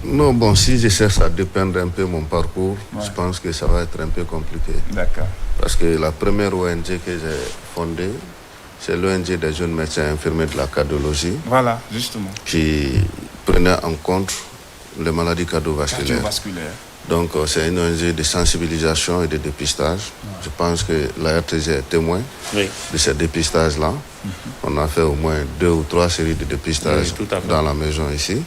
S5: Non, bon, si je cherche à dépeindre un peu mon parcours, je pense que ça va être un peu compliqué.
S2: D'accord.
S5: Parce que la première ONG que j'ai fondée, c'est l'ONG des jeunes médecins infirmiers de la cardiologie.
S2: Voilà, justement.
S5: Qui prenait en compte les maladies cardiovasculaires. Donc, c'est une ONG de sensibilisation et de dépistage. Je pense que la RTG est témoin de ces dépistages-là. On a fait au moins 2 ou 3 séries de dépistages dans la maison ici.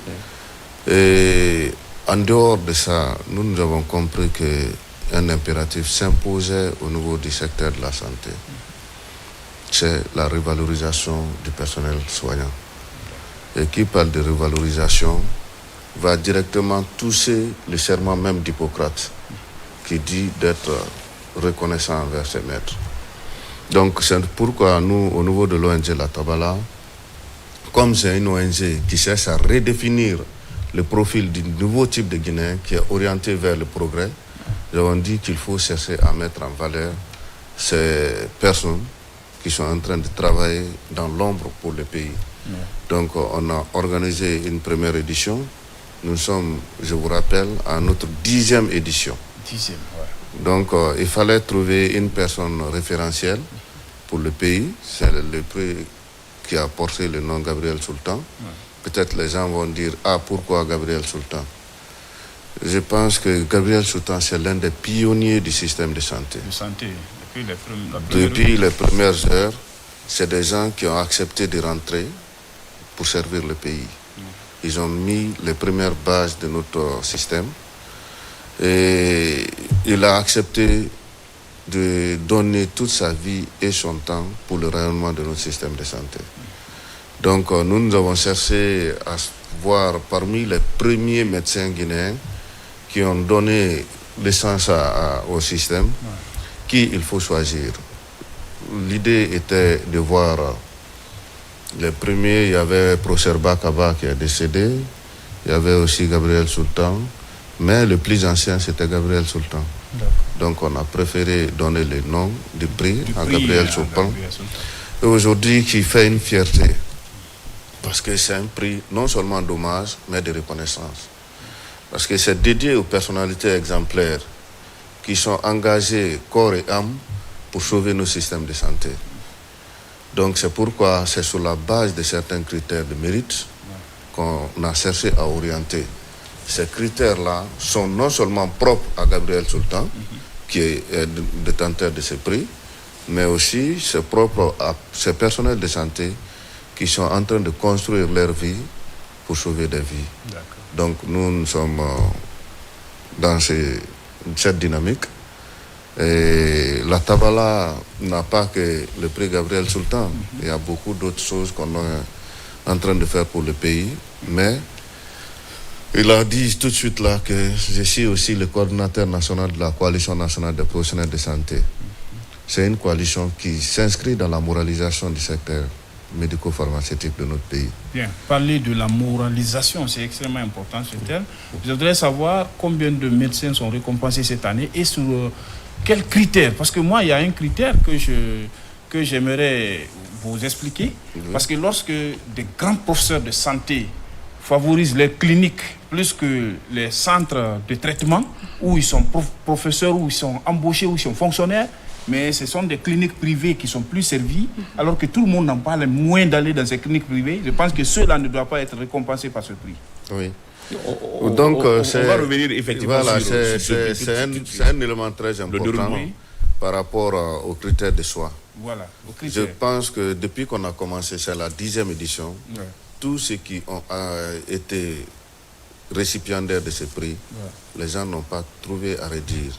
S5: Et en dehors de ça, nous avons compris qu'un impératif s'imposait au niveau du secteur de la santé. C'est la revalorisation du personnel soignant. Et qui parle de revalorisation va directement toucher le serment même d'Hippocrate, qui dit d'être reconnaissant envers ses maîtres. Donc c'est pourquoi nous, au niveau de l'ONG La Tabala, comme c'est une ONG qui cherche à redéfinir le profil du nouveau type de Guinéen qui est orienté vers le progrès, nous avons dit qu'il faut chercher à mettre en valeur ces personnes qui sont en train de travailler dans l'ombre pour le pays. Donc on a organisé une première édition. Nous sommes, je vous rappelle, à notre 10e édition. Donc il fallait trouver une personne référentielle pour le pays. C'est le prix qui a porté le nom Gabriel Sultan. Peut-être les gens vont dire, pourquoi Gabriel Sultan? Je pense que Gabriel Sultan, c'est l'un des pionniers du système de santé. Depuis les premières heures, c'est des gens qui ont accepté de rentrer pour servir le pays. Ils ont mis les premières bases de notre système et il a accepté de donner toute sa vie et son temps pour le rayonnement de notre système de santé. Donc nous avons cherché à voir parmi les premiers médecins guinéens qui ont donné l'essence au système, qui il faut choisir. L'idée était de voir les premiers, il y avait professeur Bakaba qui est décédé, il y avait aussi Gabriel Sultan, mais le plus ancien c'était Gabriel Sultan. Donc on a préféré donner le nom du prix à Gabriel Sultan. Et aujourd'hui qui fait une fierté. Parce que c'est un prix non seulement d'hommage, mais de reconnaissance. Parce que c'est dédié aux personnalités exemplaires qui sont engagées corps et âme pour sauver nos systèmes de santé. Donc c'est pourquoi c'est sur la base de certains critères de mérite qu'on a cherché à orienter. Ces critères-là sont non seulement propres à Gabriel Sultan, qui est détenteur de ce prix, mais aussi c'est propre à ces personnels de santé qui sont en train de construire leur vie pour sauver des vies. Donc nous sommes dans cette dynamique. Et la Tabala n'a pas que le prix Gabriel Sultan. Il y a beaucoup d'autres choses qu'on est en train de faire pour le pays. Mais il a dit tout de suite là que je suis aussi le coordinateur national de la Coalition nationale des professionnels de santé. C'est une coalition qui s'inscrit dans la moralisation du secteur médico-pharmaceutique de notre pays.
S2: Bien, parler de la moralisation, c'est extrêmement important ce terme. Je voudrais savoir combien de médecins sont récompensés cette année et sur quels critères. Parce que moi, il y a un critère que j'aimerais vous expliquer. Parce que lorsque des grands professeurs de santé favorisent les cliniques plus que les centres de traitement, où ils sont professeurs, où ils sont embauchés, où ils sont fonctionnaires, mais ce sont des cliniques privées qui sont plus servies, alors que tout le monde n'en parle moins d'aller dans ces cliniques privées. Je pense que ceux-là ne doivent pas être récompensés par ce prix.
S5: Oui.
S1: Donc, on va revenir effectivement
S5: c'est un élément très important par rapport aux critères de choix.
S2: Voilà,
S5: Je pense que depuis qu'on a commencé, c'est la 10e édition, tous ceux qui ont été récipiendaires de ce prix, les gens n'ont pas trouvé à redire.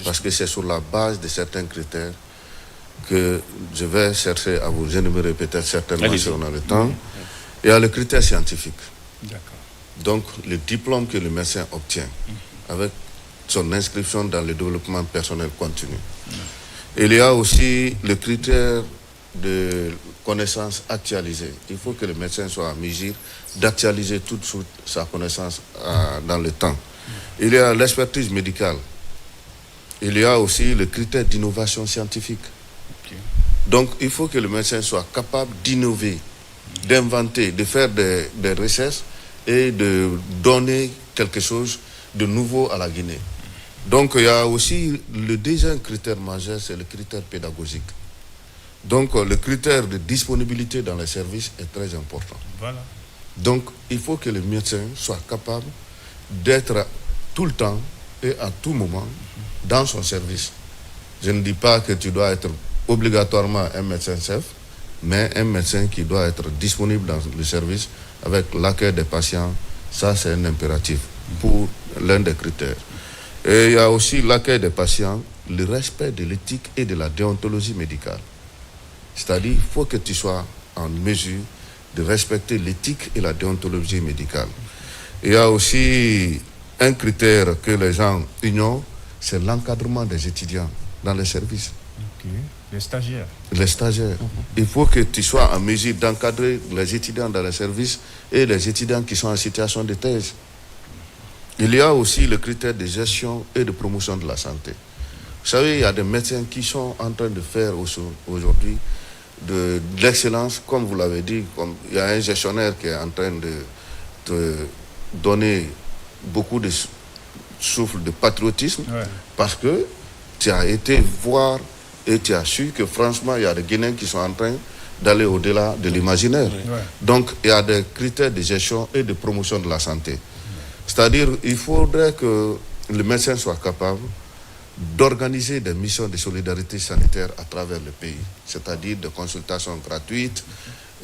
S5: Parce que c'est sur la base de certains critères que je vais chercher à vous énumérer peut-être certainement si on a le temps. Il y a le critère scientifique. Donc, le diplôme que le médecin obtient avec son inscription dans le développement personnel continu. Il y a aussi le critère de connaissance actualisée. Il faut que le médecin soit en mesure d'actualiser toute sa connaissance dans le temps. Il y a l'expertise médicale. Il y a aussi le critère d'innovation scientifique. Donc, il faut que le médecin soit capable d'innover, d'inventer, de faire des recherches et de donner quelque chose de nouveau à la Guinée. Donc, il y a aussi le deuxième critère majeur, c'est le critère pédagogique. Donc, le critère de disponibilité dans les services est très important. Donc, il faut que le médecin soit capable d'être tout le temps et à tout moment dans son service. Je ne dis pas que tu dois être obligatoirement un médecin-chef, mais un médecin qui doit être disponible dans le service avec l'accueil des patients, ça c'est un impératif pour l'un des critères. Et il y a aussi l'accueil des patients, le respect de l'éthique et de la déontologie médicale. C'est-à-dire qu'il faut que tu sois en mesure de respecter l'éthique et la déontologie médicale. Il y a aussi un critère que les gens ignorent, c'est l'encadrement des étudiants dans les services.
S6: Les stagiaires.
S5: Les stagiaires. Il faut que tu sois en mesure d'encadrer les étudiants dans les services et les étudiants qui sont en situation de thèse. Il y a aussi le critère de gestion et de promotion de la santé. Vous savez, il y a des médecins qui sont en train de faire aujourd'hui de l'excellence, comme vous l'avez dit. Il y a un gestionnaire qui est en train de donner beaucoup de souffle de patriotisme parce que tu as été voir et tu as su que franchement, il y a des Guinéens qui sont en train d'aller au-delà de l'imaginaire. Donc, il y a des critères de gestion et de promotion de la santé. C'est-à-dire, il faudrait que le médecin soit capable d'organiser des missions de solidarité sanitaire à travers le pays, c'est-à-dire des consultations gratuites.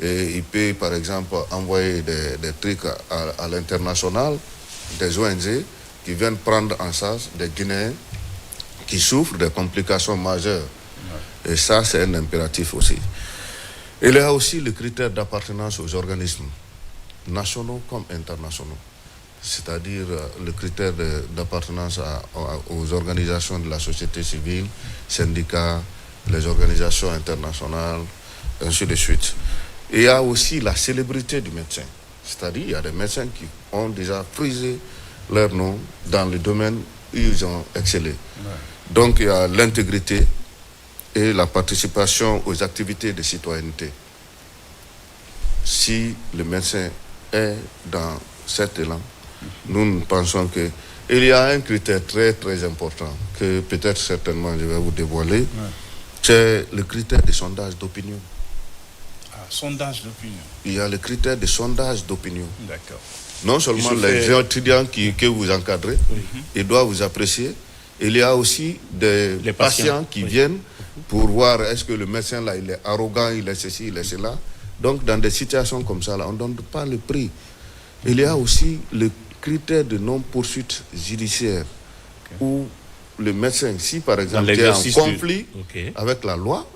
S5: Et il peut, par exemple, envoyer des trucs à l'international, des ONG qui viennent prendre en charge des Guinéens qui souffrent de complications majeures. Et ça, c'est un impératif aussi. Il y a aussi le critère d'appartenance aux organismes nationaux comme internationaux. C'est-à-dire le critère d'appartenance aux organisations de la société civile, syndicats, les organisations internationales, ainsi de suite. Et il y a aussi la célébrité du médecin. C'est-à-dire il y a des médecins qui ont déjà frisé leur nom dans le domaine où ils ont excellé. Donc il y a l'intégrité et la participation aux activités de citoyenneté. Si le médecin est dans cet élan, nous pensons qu'il y a un critère très très important que peut-être certainement je vais vous dévoiler, c'est le critère de sondage d'opinion.
S2: Sondage d'opinion.
S5: Il y a le critère de sondage d'opinion.
S2: D'accord.
S5: Non seulement les étudiants que vous encadrez, ils doivent vous apprécier. Il y a aussi des patients qui viennent pour voir est-ce que le médecin là il est arrogant, il est ceci, il est cela. Donc dans des situations comme ça là, on ne donne pas le prix. Il y a aussi le critère de non-poursuite judiciaire où le médecin, si par exemple tu es en conflit avec la loi,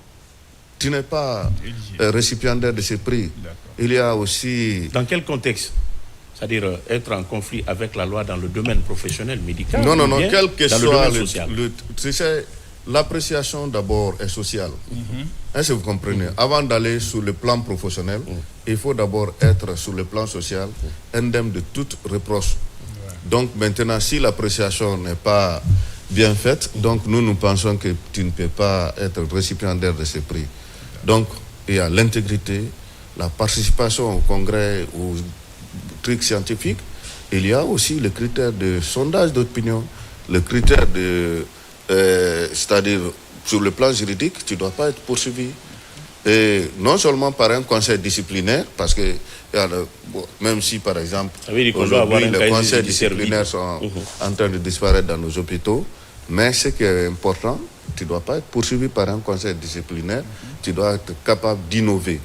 S5: tu n'es pas récipiendaire de ce prix. Il y a aussi...
S1: Dans quel contexte? C'est-à-dire être en conflit avec la loi dans le domaine professionnel, médical?
S5: Non, quel que soit
S1: le
S5: l'appréciation d'abord est sociale. Est-ce que vous comprenez? Avant d'aller sur le plan professionnel, il faut d'abord être sur le plan social, indemne de toute reproche. Donc maintenant, si l'appréciation n'est pas bien faite, donc nous pensons que tu ne peux pas être récipiendaire de ce prix. Donc il y a l'intégrité, la participation au congrès, aux trucs scientifiques. Il y a aussi le critère de sondage d'opinion, le critère de... c'est-à-dire, sur le plan juridique, tu ne dois pas être poursuivi. Et non seulement par un conseil disciplinaire, parce que même si, par exemple, aujourd'hui, les conseils disciplinaires sont en train de disparaître dans nos hôpitaux, mais ce qui est important, tu ne dois pas être poursuivi par un conseil disciplinaire, tu dois être capable d'innover,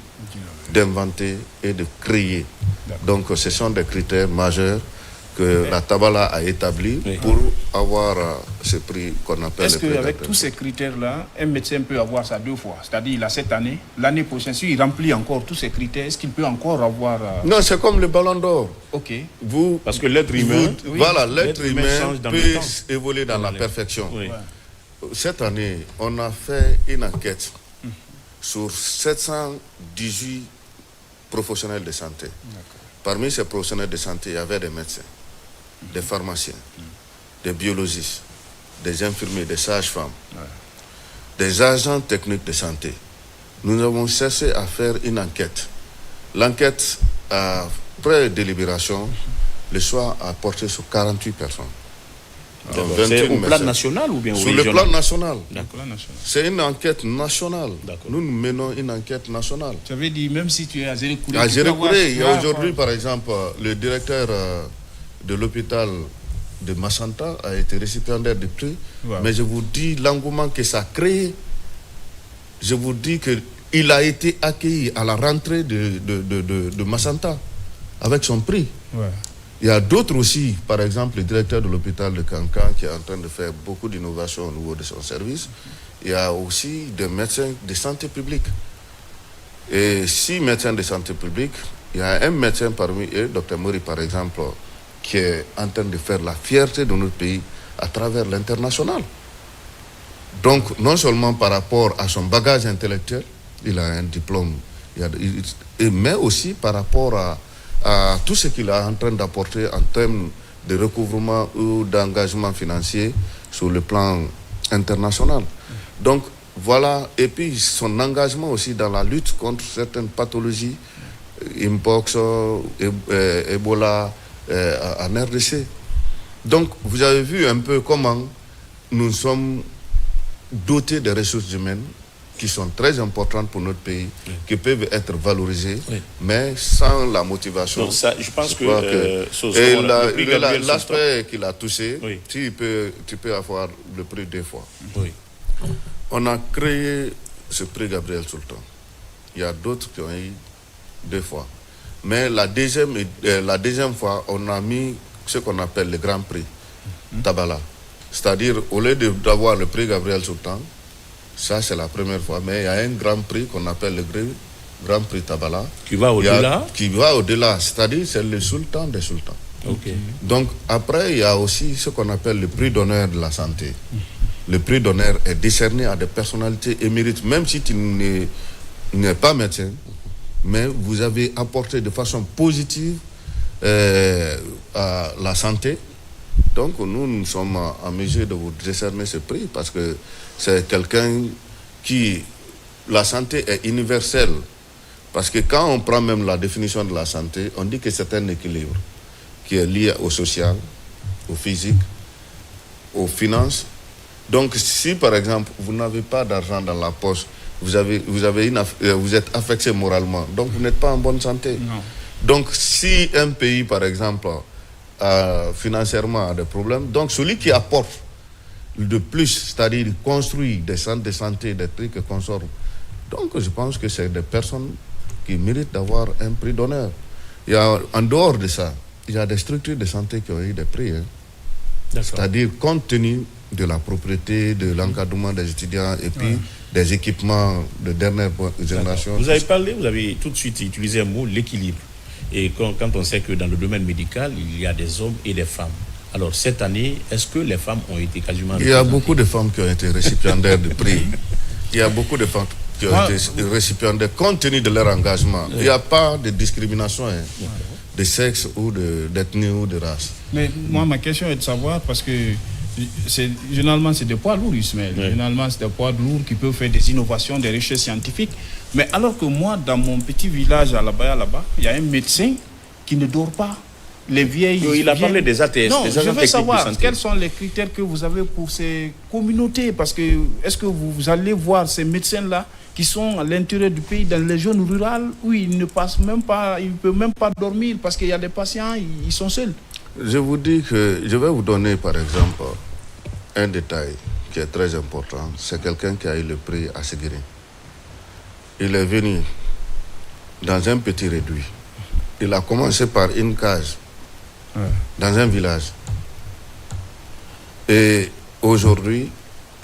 S5: d'inventer et de créer. Donc ce sont des critères majeurs que la Tabala a établis pour avoir ce prix qu'on appelle
S2: Est-ce
S5: le prix
S2: qu'avec
S5: d'Après.
S2: tous ces critères-là, un médecin peut avoir ça 2 fois? C'est-à-dire, il a cette année, l'année prochaine, s'il remplit encore tous ces critères, est-ce qu'il peut encore avoir...
S5: Non, c'est comme le ballon d'or.
S2: Ok.
S5: Vous,
S1: Parce que l'être humain,
S5: voilà, l'être humain
S1: change dans
S5: peut
S1: le temps.
S5: évoluer dans la perfection.
S1: Oui.
S5: Cette année, on a fait une enquête sur 718 professionnels de santé. Parmi ces professionnels de santé, il y avait des médecins, des pharmaciens, des biologistes, des infirmiers, des sages-femmes, des agents techniques de santé. Nous avons cherché à faire une enquête. L'enquête, après délibération, le choix a porté sur 48 personnes.
S1: D'accord.
S5: 21
S1: C'est au plan
S5: médecins.
S1: national ou bien au
S5: Sur le
S1: régional?
S5: plan national.
S2: D'accord, national.
S5: C'est une enquête nationale.
S1: D'accord.
S5: Nous menons une enquête nationale.
S2: Ça veut dire, même si tu es à Zérékouré...
S5: À
S2: tu peux avoir-
S5: Zérékouré, il y a
S2: Ah,
S5: aujourd'hui, par exemple, le directeur de l'hôpital de Massanta a été récipiendaire du prix.
S2: Ouais.
S5: Mais je vous dis l'engouement que ça a créé. Je vous dis qu'il a été accueilli à la rentrée de Massanta avec son prix.
S2: Ouais.
S5: Il y a d'autres aussi, par exemple le directeur de l'hôpital de Cancan qui est en train de faire beaucoup d'innovations au niveau de son service. Il y a aussi des médecins de santé publique. Et 6 médecins de santé publique, il y a un médecin parmi eux, Dr Mori par exemple, qui est en train de faire la fierté de notre pays à travers l'international. Donc non seulement par rapport à son bagage intellectuel, il a un diplôme, mais aussi par rapport à tout ce qu'il est en train d'apporter en termes de recouvrement ou d'engagement financier sur le plan international. Donc voilà, et puis son engagement aussi dans la lutte contre certaines pathologies, Mpox, Ebola, en RDC. Donc vous avez vu un peu comment nous sommes dotés de ressources humaines qui sont très importantes pour notre pays, qui peuvent être valorisées, mais sans la motivation.
S1: Donc ça, je pense que...
S5: et l'aspect qu'il a touché,
S1: Oui.
S5: tu peux avoir le prix 2 fois.
S1: Oui.
S5: On a créé ce prix Gabriel Sultan. Il y a d'autres qui ont eu 2 fois. Mais la deuxième fois, on a mis ce qu'on appelle le Grand Prix Tabala. C'est-à-dire, au lieu d'avoir le prix Gabriel Sultan, ça c'est la première fois, mais il y a un Grand Prix qu'on appelle le Grand Prix Tabala.
S1: Qui va au-delà?
S5: Qui va au-delà, c'est-à-dire c'est le sultan des sultans.
S1: Ok.
S5: Donc après, il y a aussi ce qu'on appelle le prix d'honneur de la santé. Le prix d'honneur est décerné à des personnalités émérites, même si tu n'es pas médecin, mais vous avez apporté de façon positive à la santé. Donc nous sommes en mesure de vous décerner ce prix parce que c'est quelqu'un qui... La santé est universelle. Parce que quand on prend même la définition de la santé, on dit que c'est un équilibre qui est lié au social, au physique, aux finances. Donc si par exemple vous n'avez pas d'argent dans la poche, vous êtes affecté moralement, donc vous n'êtes pas en bonne santé.
S2: Non.
S5: Donc si un pays par exemple financièrement a des problèmes, donc celui qui apporte de plus, c'est-à-dire construit des centres de santé, des trucs consorts, donc je pense que c'est des personnes qui méritent d'avoir un prix d'honneur. En dehors de ça, il y a des structures de santé qui ont eu des prix. C'est-à-dire compte tenu de la propriété, de l'encadrement des étudiants et puis des équipements de dernière génération.
S1: Vous avez tout de suite utilisé un mot, l'équilibre. Et quand on sait que dans le domaine médical, il y a des hommes et des femmes. Alors cette année, est-ce que les femmes ont été quasiment...
S5: Il y a beaucoup de femmes qui ont été récipiendaires de prix. Il y a beaucoup de femmes qui ont été récipiendaires compte tenu de leur engagement. Il n'y a pas de discrimination de sexe ou d'ethnie ou de race.
S2: Mais moi, ma question est de savoir, parce que généralement, c'est des poids lourds, Ismaël. Généralement, c'est des poids lourds qui peuvent faire des innovations, des recherches scientifiques. Mais alors que moi, dans mon petit village à là-bas, il y a un médecin qui ne dort pas. Les vieilles...
S1: Il a parlé des ATS,
S2: non,
S1: des agents
S2: je veux
S1: techniques
S2: savoir
S1: de santé.
S2: quels sont les critères que vous avez pour ces communautés. Parce que est-ce que vous allez voir ces médecins-là qui sont à l'intérieur du pays, dans les zones rurales, où ils ne passent même pas, ils ne peuvent même pas dormir parce qu'il y a des patients, ils sont seuls.
S5: Je vous dis que je vais vous donner par exemple un détail qui est très important. C'est quelqu'un qui a eu le prix à Séguéré. Il est venu dans un petit réduit il a commencé par une case dans un village. Et aujourd'hui,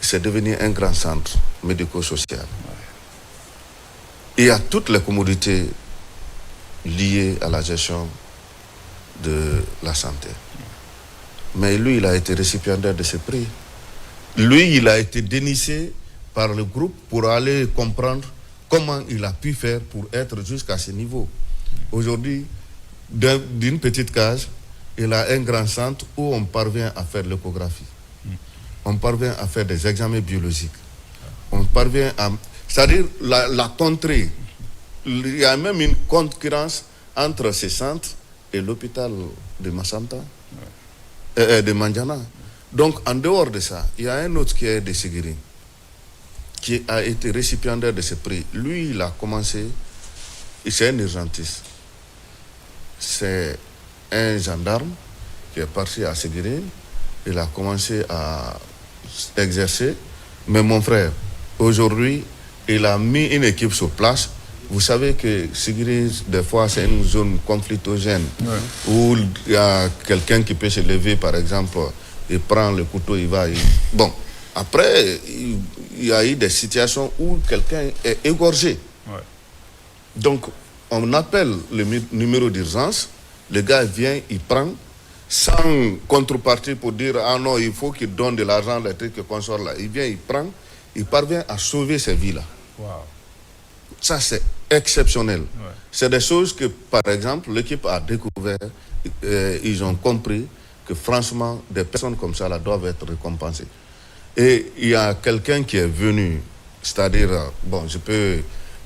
S5: c'est devenu un grand centre médico-social. Il y a toutes les commodités liées à la gestion de la santé. Mais lui, il a été récipiendaire de ce prix. Lui, il a été déniché par le groupe pour aller comprendre comment il a pu faire pour être jusqu'à ce niveau. Aujourd'hui, d'une petite case, il a un grand centre où on parvient à faire l'échographie. On parvient à faire des examens biologiques. On parvient à... C'est-à-dire la contrée. Il y a même une concurrence entre ces centres et l'hôpital de Massanta, de Mandiana. Donc, en dehors de ça, il y a un autre qui est de Seguiri, qui a été récipiendaire de ce prix. Lui, il a commencé, c'est un urgentiste. C'est un gendarme qui est parti à Seguiri. Il a commencé à exercer. Mais mon frère, aujourd'hui, il a mis une équipe sur place. Vous savez que Seguiri, des fois, c'est une zone conflictogène où il y a quelqu'un qui peut se lever, par exemple, il prend le couteau, il va... Bon, après, il y a eu des situations où quelqu'un est égorgé. Donc, on appelle le numéro d'urgence, le gars vient, il prend, sans contrepartie pour dire « Ah non, il faut qu'il donne de l'argent, les trucs qu'on sort là ». Il vient, il prend, il parvient à sauver ces vies-là. Ça, c'est exceptionnel. C'est des choses que, par exemple, l'équipe a découvert, ils ont compris que franchement, des personnes comme ça là, doivent être récompensées. Et il y a quelqu'un qui est venu, c'est-à-dire, bon,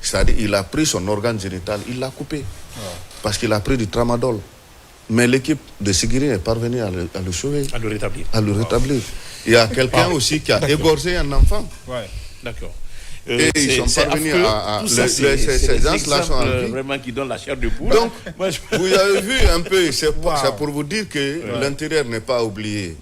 S5: c'est-à-dire, il a pris son organe génital, il l'a coupé, parce qu'il a pris du tramadol. Mais l'équipe de Seguiri est parvenue à le sauver.
S1: À le rétablir.
S5: À le rétablir. Il y a quelqu'un aussi qui a égorgé un enfant.
S1: D'accord.
S5: Et ils sont parvenus à...
S1: Ces gens-là sont vraiment qui donnent la chair de poule.
S5: Donc, vous avez vu un peu, c'est pour vous dire que l'intérieur n'est pas oublié.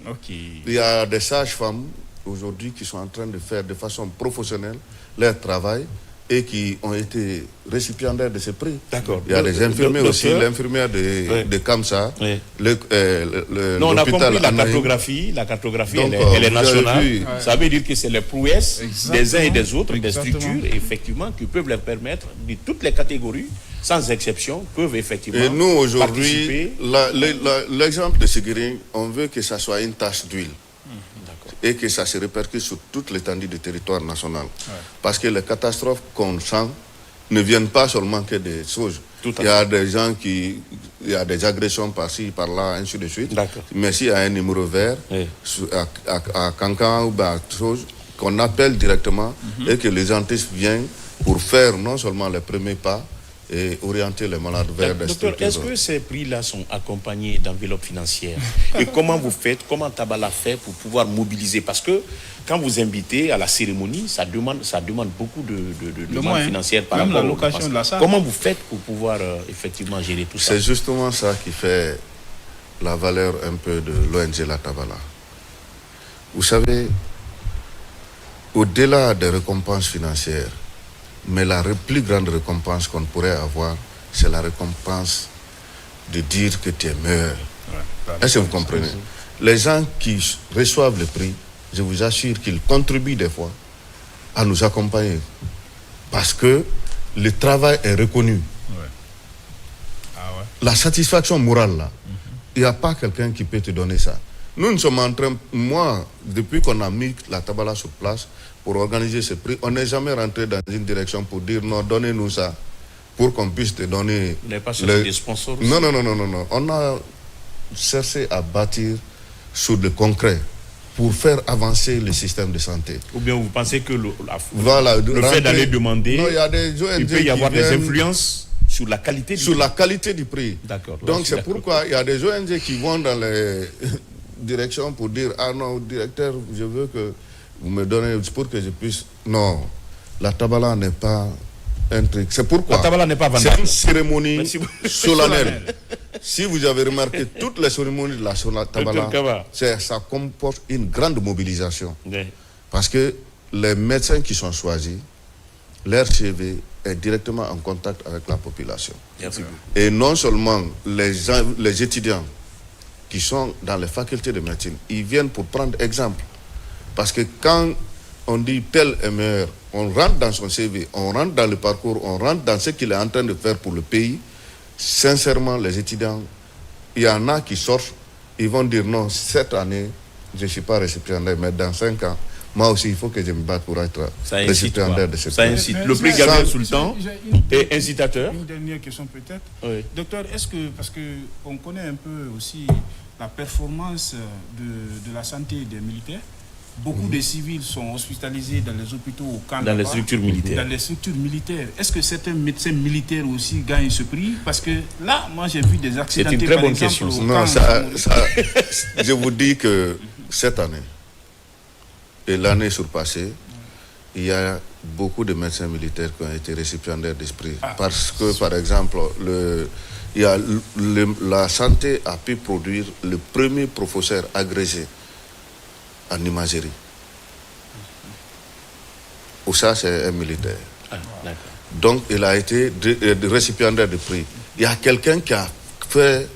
S5: Il y a des sages-femmes aujourd'hui qui sont en train de faire de façon professionnelle leur travail et qui ont été récipiendaires de ce prix.
S1: D'accord.
S5: Il y a des infirmiers aussi, l'infirmière de Kamsa,
S1: non, on a compris la cartographie. La cartographie, donc, elle est nationale. Ça veut dire que c'est les prouesses des uns et des autres, des structures, effectivement, qui peuvent leur permettre, de toutes les catégories, sans exception, peuvent effectivement
S5: et nous, aujourd'hui, l'exemple de Seguiri, on veut que ça soit une tache d'huile. Et que ça se répercute sur toute l'étendue du territoire national. Parce que les catastrophes qu'on sent ne viennent pas seulement que des choses. Il y a des gens il y a des agressions par-ci, par-là, ainsi de suite. Mais s'il y a un numéro vert, à Cancan ou à chose, qu'on appelle directement et que les dentistes viennent pour faire non seulement les premiers pas, et orienter les malades vers des
S1: structures. Docteur, est-ce que ces prix-là sont accompagnés d'enveloppes financières? Et comment vous faites, comment Tabala fait pour pouvoir mobiliser? Parce que quand vous invitez à la cérémonie, ça demande beaucoup de demandes financières par rapport
S2: à la location de la salle.
S1: Comment vous faites pour pouvoir effectivement gérer tout ça?
S5: C'est justement ça qui fait la valeur un peu de l'ONG La Tabala. Vous savez, au-delà des récompenses financières, mais la plus grande récompense qu'on pourrait avoir, c'est la récompense de dire que tu es meilleur. Est-ce que vous comprenez? Les gens qui reçoivent le prix, je vous assure qu'ils contribuent des fois à nous accompagner. Parce que le travail est reconnu. La satisfaction morale, là, il n'y a pas quelqu'un qui peut te donner ça. Nous sommes en train, moi, depuis qu'on a mis la Tabala sur place, pour organiser ce prix, on n'est jamais rentré dans une direction pour dire non, donnez-nous ça, pour qu'on puisse te donner...
S1: Vous n'avez pas cherché des sponsors aussi?
S5: Non. On a cherché à bâtir sur le concret pour faire avancer le système de santé.
S1: Ou bien vous pensez que le
S5: fait
S1: d'aller demander,
S5: non, il
S1: peut y avoir des influences sur la qualité du prix?
S5: La qualité du prix.
S1: D'accord.
S5: Donc c'est pourquoi il y a des ONG qui vont dans les directions pour dire « Ah non, directeur, je veux que vous me donnez pour que je puisse... » Non, la Tabala n'est pas un truc. C'est pourquoi...
S1: La Tabala n'est pas vendable.
S5: C'est une cérémonie solennelle. Si vous avez remarqué, toutes les cérémonies de la Tabala, ça comporte une grande mobilisation. Parce que les médecins qui sont choisis leur CV est directement en contact avec la population.
S1: Merci beaucoup.
S5: Et non seulement les étudiants qui sont dans les facultés de médecine, ils viennent pour prendre exemple. Parce que quand on dit tel est meilleur, on rentre dans son CV, on rentre dans le parcours, on rentre dans ce qu'il est en train de faire pour le pays. Sincèrement, les étudiants, il y en a qui sortent, ils vont dire non, cette année, je ne suis pas récipiendaire, mais dans 5 ans, moi aussi, il faut que je me batte pour être récipiendaire de ce prix.
S1: Ça incite. Le prix Gabriel Sultan est incitateur.
S6: Une dernière question peut-être.
S1: Oui.
S6: Docteur, est-ce que, parce qu'on connaît un peu aussi la performance de la santé des militaires, beaucoup de civils sont hospitalisés dans les hôpitaux au camp
S1: Dans les structures militaires.
S6: Dans les structures militaires. Est-ce que certains médecins militaires aussi gagnent ce prix? Parce que là, moi j'ai vu des accidentés.
S1: C'est une très bonne
S6: par
S1: question.
S6: exemple,
S5: Non, je vous dis que cette année et l'année surpassée, il y a beaucoup de médecins militaires qui ont été récipiendaires d'esprit. Parce que, par exemple, la santé a pu produire le premier professeur agrégé en imagerie. Ou ça, c'est un militaire.
S1: Ah, d'accord.
S5: Donc, il a été récipiendaire de prix. Il y a quelqu'un qui a fait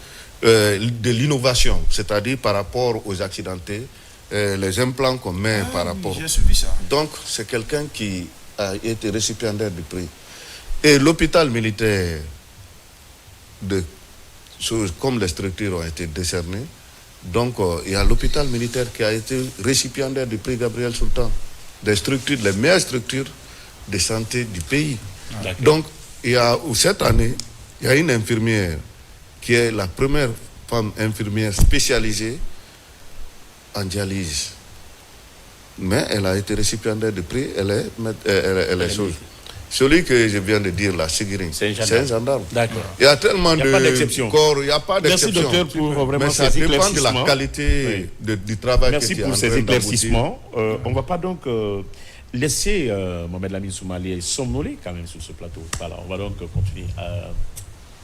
S5: de l'innovation, c'est-à-dire par rapport aux accidentés, les implants qu'on met par rapport.
S6: J'ai suivi ça.
S5: Donc, c'est quelqu'un qui a été récipiendaire du prix. Et l'hôpital militaire, comme les structures ont été décernées, donc il y a l'hôpital militaire qui a été récipiendaire du prix Gabriel Sultan, des structures, les meilleures structures de santé du pays. Donc, cette année, il y a une infirmière qui est la première femme infirmière spécialisée en dialyse. Mais elle a été récipiendaire du prix, elle est chose. Celui que je viens de dire là, Seguirin, c'est un gendarme.
S1: D'accord.
S5: Il y a tellement
S1: Il n'y a pas d'exception.
S5: corps, il n'y a pas d'exception.
S1: Merci docteur pour vraiment
S5: mais
S1: ces
S5: ça dépend de
S1: éclaircissements.
S5: la qualité du travail
S1: Merci
S5: que tu es
S1: pour
S5: en
S1: ces
S5: train
S1: éclaircissements. On ne va pas donc laisser Mohamed Lamine Soumalié somnoler quand même sur ce plateau. Voilà, on va donc continuer.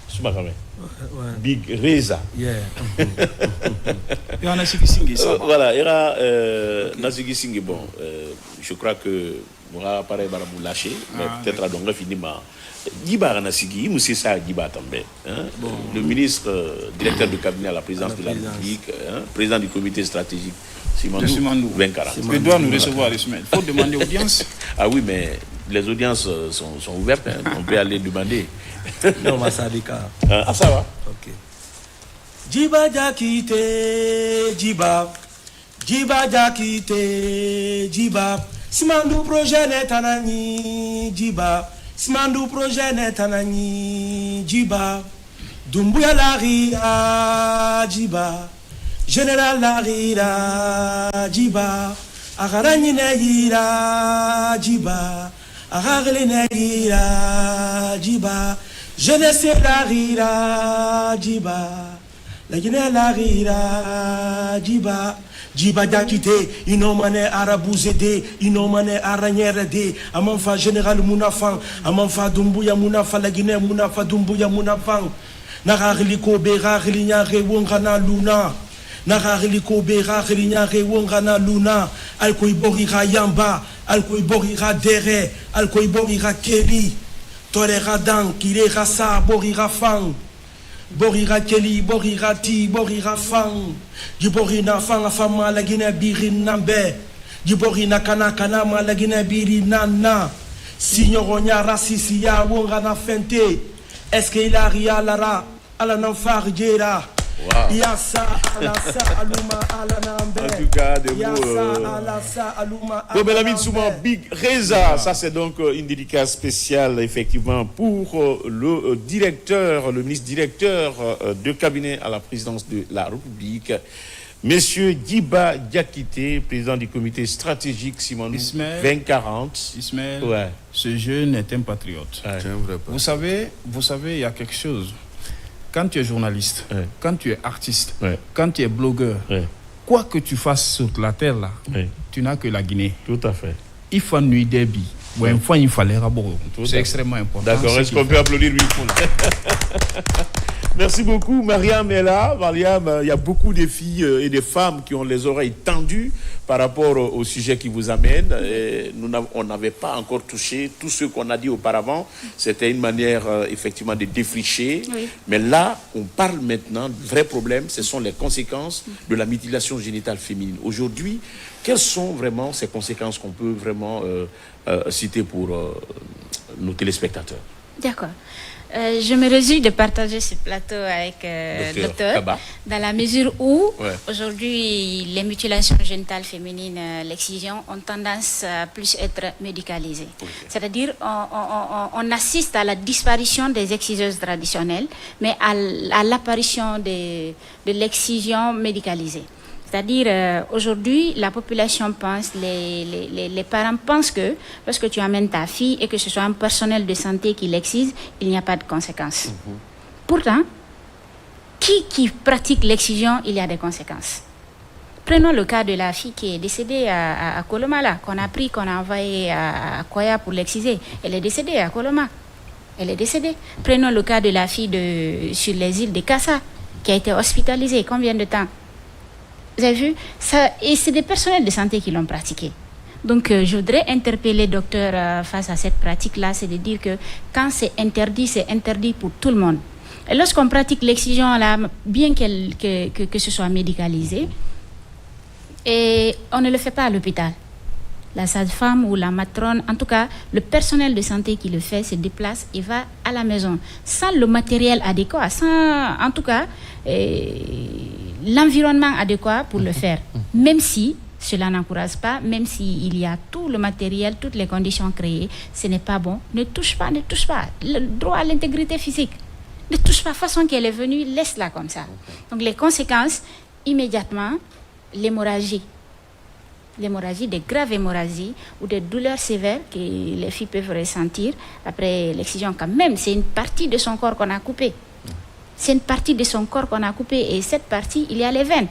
S1: Soumarame. Big Reza.
S3: Yeah.
S6: Et on a Sigi ça.
S1: Voilà, il y a Nazigi Singh. Bon, je crois que on va pareil para vous lâcher, mais peut-être on va finir par Djiba Ranasigi, Moussa Sa Djiba També, le ministre directeur de cabinet à la présidence de la République, président du comité stratégique Simandou Venkara.
S6: Il doit nous recevoir les semaines. Il faut demander audience.
S1: Ah oui, mais les audiences sont ouvertes, on peut aller demander.
S3: Non, Massadika.
S1: Ah, ça va.
S3: Ok. Djiba Jakite, Djiba. Djiba Jakite, Djiba. Simandou projet netanani, Djiba. Simandou projet netanani, Djiba. Doumbouya Larira, Djiba. Général Larira, Djiba. Akarani Negira, Djiba. Akarali Negira, Djiba. Jeunesse Larira, Djiba. La Guinée Larira, Djiba. Djiba Jakite, inomane arabouzede, inomane aranyerede, amanfa général Mounafan, amanfa Doumbouya Mounafa, la Guinée Mounafa, Doumbouya Mounafan, Naraliko Bera, Rinyare Wongana Luna, Naraliko Bera, Rinyare Wongana Luna, Alkoiborira Yamba, Alkoiborira Dere, Alkoiborira Keli, Torera Dan, Kirera Sa, Borira Fang. Borira Keli, Borira Ti, Borira Fang, Giborina Fang, Fama, la Guinée Birin Nambe, Giborina Kana Kanama, la Guinée Birin Nana, Signoronia Rassisia, Wongana Fente, est-ce qu'il a ria Lara, Alananfar Jera, Yassa, Alassa, Aluma, Alanambe,
S1: En tout cas, des mots.
S3: Yassa, Alassa, Aluma,
S1: Mohamed Lamine Souma, Big Reza, ça c'est donc une dédicace spéciale effectivement pour le directeur, le ministre directeur de cabinet à la présidence de la République, Monsieur Djiba Jakite, président du comité stratégique Simandou 2040.
S6: Ismaël,
S1: Ouais.
S6: ce jeune est un patriote.
S1: Ouais.
S5: C'est un vrai pas.
S6: Vous savez, il y a quelque chose. Quand tu es journaliste,
S1: Ouais.
S6: quand tu es artiste,
S1: Ouais.
S6: quand tu es blogueur,
S1: Ouais.
S6: quoi que tu fasses sur la terre là,
S1: Ouais.
S6: tu n'as que la Guinée.
S1: Tout à fait.
S6: Il faut nuit débit. Ou un fois il fallait rabord.
S1: Tout à
S6: C'est
S1: fait.
S6: extrêmement important.
S1: D'accord,
S6: ce
S1: est-ce
S6: qu'il
S1: qu'on
S6: fait.
S1: peut applaudir lui pour là? Merci beaucoup, Mariam est là. Mariam, il y a beaucoup de filles et de femmes qui ont les oreilles tendues par rapport au sujet qui vous amène. Et on n'avait pas encore touché tout ce qu'on a dit auparavant. C'était une manière, effectivement, de défricher.
S4: Oui.
S1: Mais là, on parle maintenant du vrai problème. Ce sont les conséquences de la mutilation génitale féminine. Aujourd'hui, quelles sont vraiment ces conséquences qu'on peut vraiment citer pour nos téléspectateurs?
S4: D'accord. Je me réjouis de partager ce plateau avec Docteur
S1: Kaba,
S4: dans la mesure où
S1: Ouais.
S4: aujourd'hui les mutilations génitales féminines, l'excision, ont tendance à plus être médicalisées. C'est-à-dire on assiste à la disparition des exciseuses traditionnelles, mais à l'apparition de l'excision médicalisée. C'est-à-dire, aujourd'hui, la population pense, les parents pensent que lorsque tu amènes ta fille et que ce soit un personnel de santé qui l'excise, il n'y a pas de conséquences. Pourtant, qui pratique l'excision, il y a des conséquences. Prenons le cas de la fille qui est décédée à Koloma, là, qu'on a pris, qu'on a envoyé à Koya pour l'exciser. Elle est décédée à Koloma. Elle est décédée. Prenons le cas de la fille sur les îles de Kassa, qui a été hospitalisée. Combien de temps? Vous avez vu ça, et c'est des personnels de santé qui l'ont pratiqué. Donc, je voudrais interpeller le docteur face à cette pratique-là, c'est de dire que quand c'est interdit pour tout le monde. Et lorsqu'on pratique l'excision, là, bien que ce soit médicalisé, et on ne le fait pas à l'hôpital. La sage-femme ou la matrone, en tout cas, le personnel de santé qui le fait se déplace et va à la maison, sans le matériel adéquat, sans, en tout cas, l'environnement adéquat pour le faire. Même si cela n'encourage pas, même s'il y a tout le matériel, toutes les conditions créées, ce n'est pas bon. Ne touche pas. Le droit à l'intégrité physique. Ne touche pas, façon qu'elle est venue, laisse-la comme ça. Donc les conséquences, immédiatement, l'hémorragie, des graves hémorragies ou des douleurs sévères que les filles peuvent ressentir après l'excision. Quand même, c'est une partie de son corps qu'on a coupée. C'est une partie de son corps qu'on a coupée et cette partie, il y a les veines.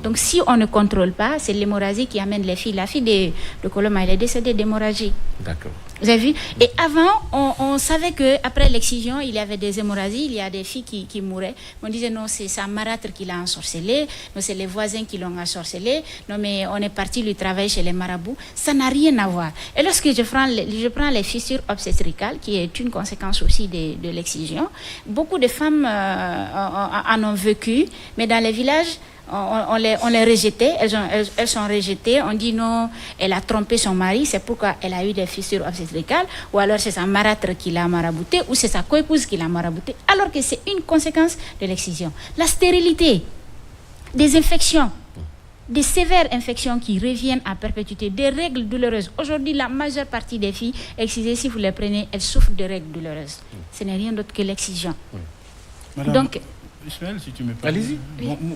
S4: Donc si on ne contrôle pas, c'est l'hémorragie qui amène les filles. La fille de Koloma, elle est décédée d'hémorragie.
S1: D'accord.
S4: Vous avez vu? Et avant, on savait qu'après l'excision, il y avait des hémorragies, il y a des filles qui mouraient. On disait non, c'est sa marâtre qui l'a ensorcelée, non, c'est les voisins qui l'ont ensorcelée, non, mais on est parti lui travailler chez les marabouts. Ça n'a rien à voir. Et lorsque je prends les fissures obstétricales, qui est une conséquence aussi de l'excision, beaucoup de femmes en ont vécu, mais dans les villages, on les rejetait, elles sont rejetées, on dit non, elle a trompé son mari, c'est pourquoi elle a eu des fissures obstétricales, ou alors c'est sa marâtre qui l'a marabouté, ou c'est sa coépouse qui l'a marabouté, alors que c'est une conséquence de l'excision. La stérilité, des infections, des sévères infections qui reviennent à perpétuité, des règles douloureuses. Aujourd'hui, la majeure partie des filles excisées, si vous les prenez, elles souffrent de règles douloureuses. Ce n'est rien d'autre que l'excision.
S6: Madame,
S4: Donc,
S6: Ismaël, si tu me permets.
S1: Allez-y.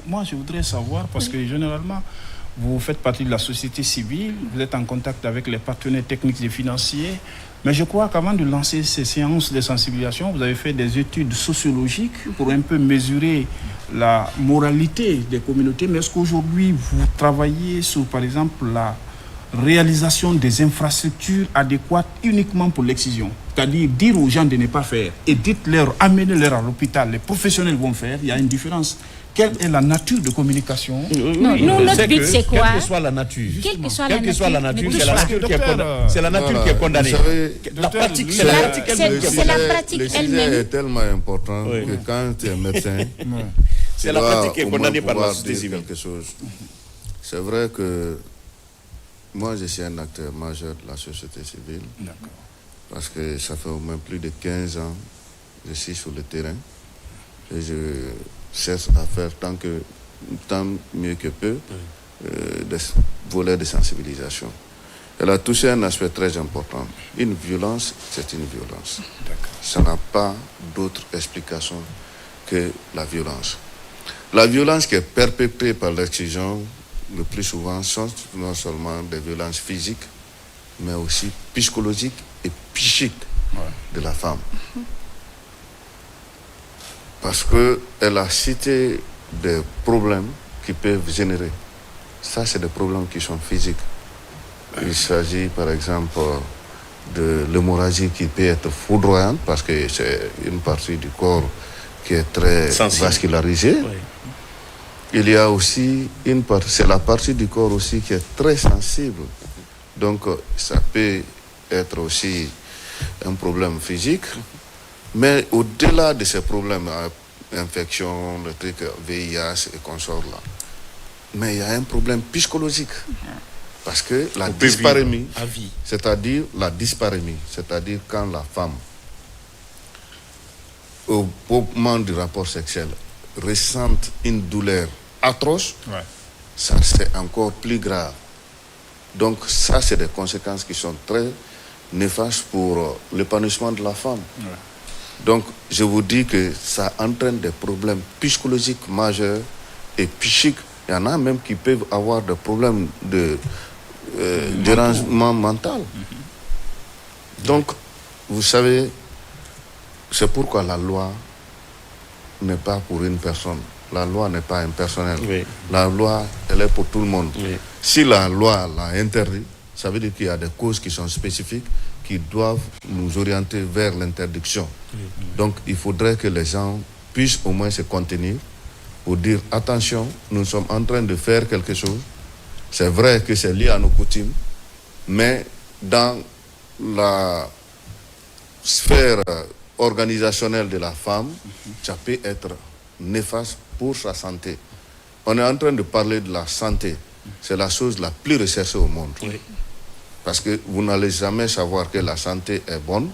S6: Moi, je voudrais savoir, parce que généralement, vous faites partie de la société civile, vous êtes en contact avec les partenaires techniques et financiers, mais je crois qu'avant de lancer ces séances de sensibilisation, vous avez fait des études sociologiques pour un peu mesurer la moralité des communautés. Mais est-ce qu'aujourd'hui, vous travaillez sur, par exemple, la réalisation des infrastructures adéquates uniquement pour l'excision? C'est-à-dire dire aux gens de ne pas faire et dites-leur, amenez-leur à l'hôpital, les professionnels vont faire, il y a une différence. Quelle est la nature de communication?
S4: Non, nous, notre but, c'est quoi?
S1: Quelle que soit la nature.
S4: Quelle que soit
S1: la nature,
S4: ne
S1: c'est la
S4: touche
S1: nature
S4: pas.
S1: qui est condamnée. C'est la nature qui est condamnée.
S5: Vous savez,
S1: La pratique, c'est
S4: la
S1: la
S4: pratique
S1: pratique
S4: elle-même.
S1: elle-même.
S4: C'est la pratique
S5: le sujet
S4: elle-même.
S5: est tellement important
S1: Oui.
S5: que quand tu es médecin,
S1: C'est la pratique qui est condamnée par la société civile.
S5: quelque chose. C'est vrai que moi, je suis un acteur majeur de la société civile.
S6: D'accord.
S5: Parce que ça fait au moins plus de 15 ans que je suis sur le terrain. Et je cherche à faire tant mieux que peu des volets de sensibilisation. Elle a touché un aspect très important. Une violence, c'est une violence. Ça n'a pas d'autre explication que la violence. La violence qui est perpétrée par l'excision, le plus souvent, sont non seulement des violences physiques, mais aussi psychologiques et psychiques de la femme. Parce qu'elle a cité des problèmes qui peuvent générer. Ça, c'est des problèmes qui sont physiques. Il s'agit, par exemple, de l'hémorragie qui peut être foudroyante, parce que c'est une partie du corps qui est très vascularisé. Oui. Il y a aussi une partie, c'est la partie du corps aussi qui est très sensible. Donc, ça peut être aussi un problème physique. Mais au-delà de ces problèmes, infection, le truc VIH et consorts là, mais il y a un problème psychologique. Parce que la dysparémie, c'est-à-dire quand la femme, au moment du rapport sexuel, ressent une douleur atroce, ça c'est encore plus grave. Donc ça, c'est des conséquences qui sont très néfastes pour l'épanouissement de la femme. Donc je vous dis que ça entraîne des problèmes psychologiques majeurs et psychiques. Il y en a même qui peuvent avoir des problèmes de dérangement mental. Donc, vous savez, c'est pourquoi la loi n'est pas pour une personne. La loi n'est pas impersonnelle. Oui. La loi, elle est pour tout le monde. Oui. Si la loi l'a interdit, ça veut dire qu'il y a des causes qui sont spécifiques qui doivent nous orienter vers l'interdiction. Oui. Donc, il faudrait que les gens puissent au moins se contenir pour dire attention, nous sommes en train de faire quelque chose. C'est vrai que c'est lié à nos coutumes, mais dans la sphère organisationnelle de la femme, ça peut être néfaste pour sa santé. On est en train de parler de la santé. C'est la chose la plus recherchée au monde. Oui. Parce que vous n'allez jamais savoir que la santé est bonne,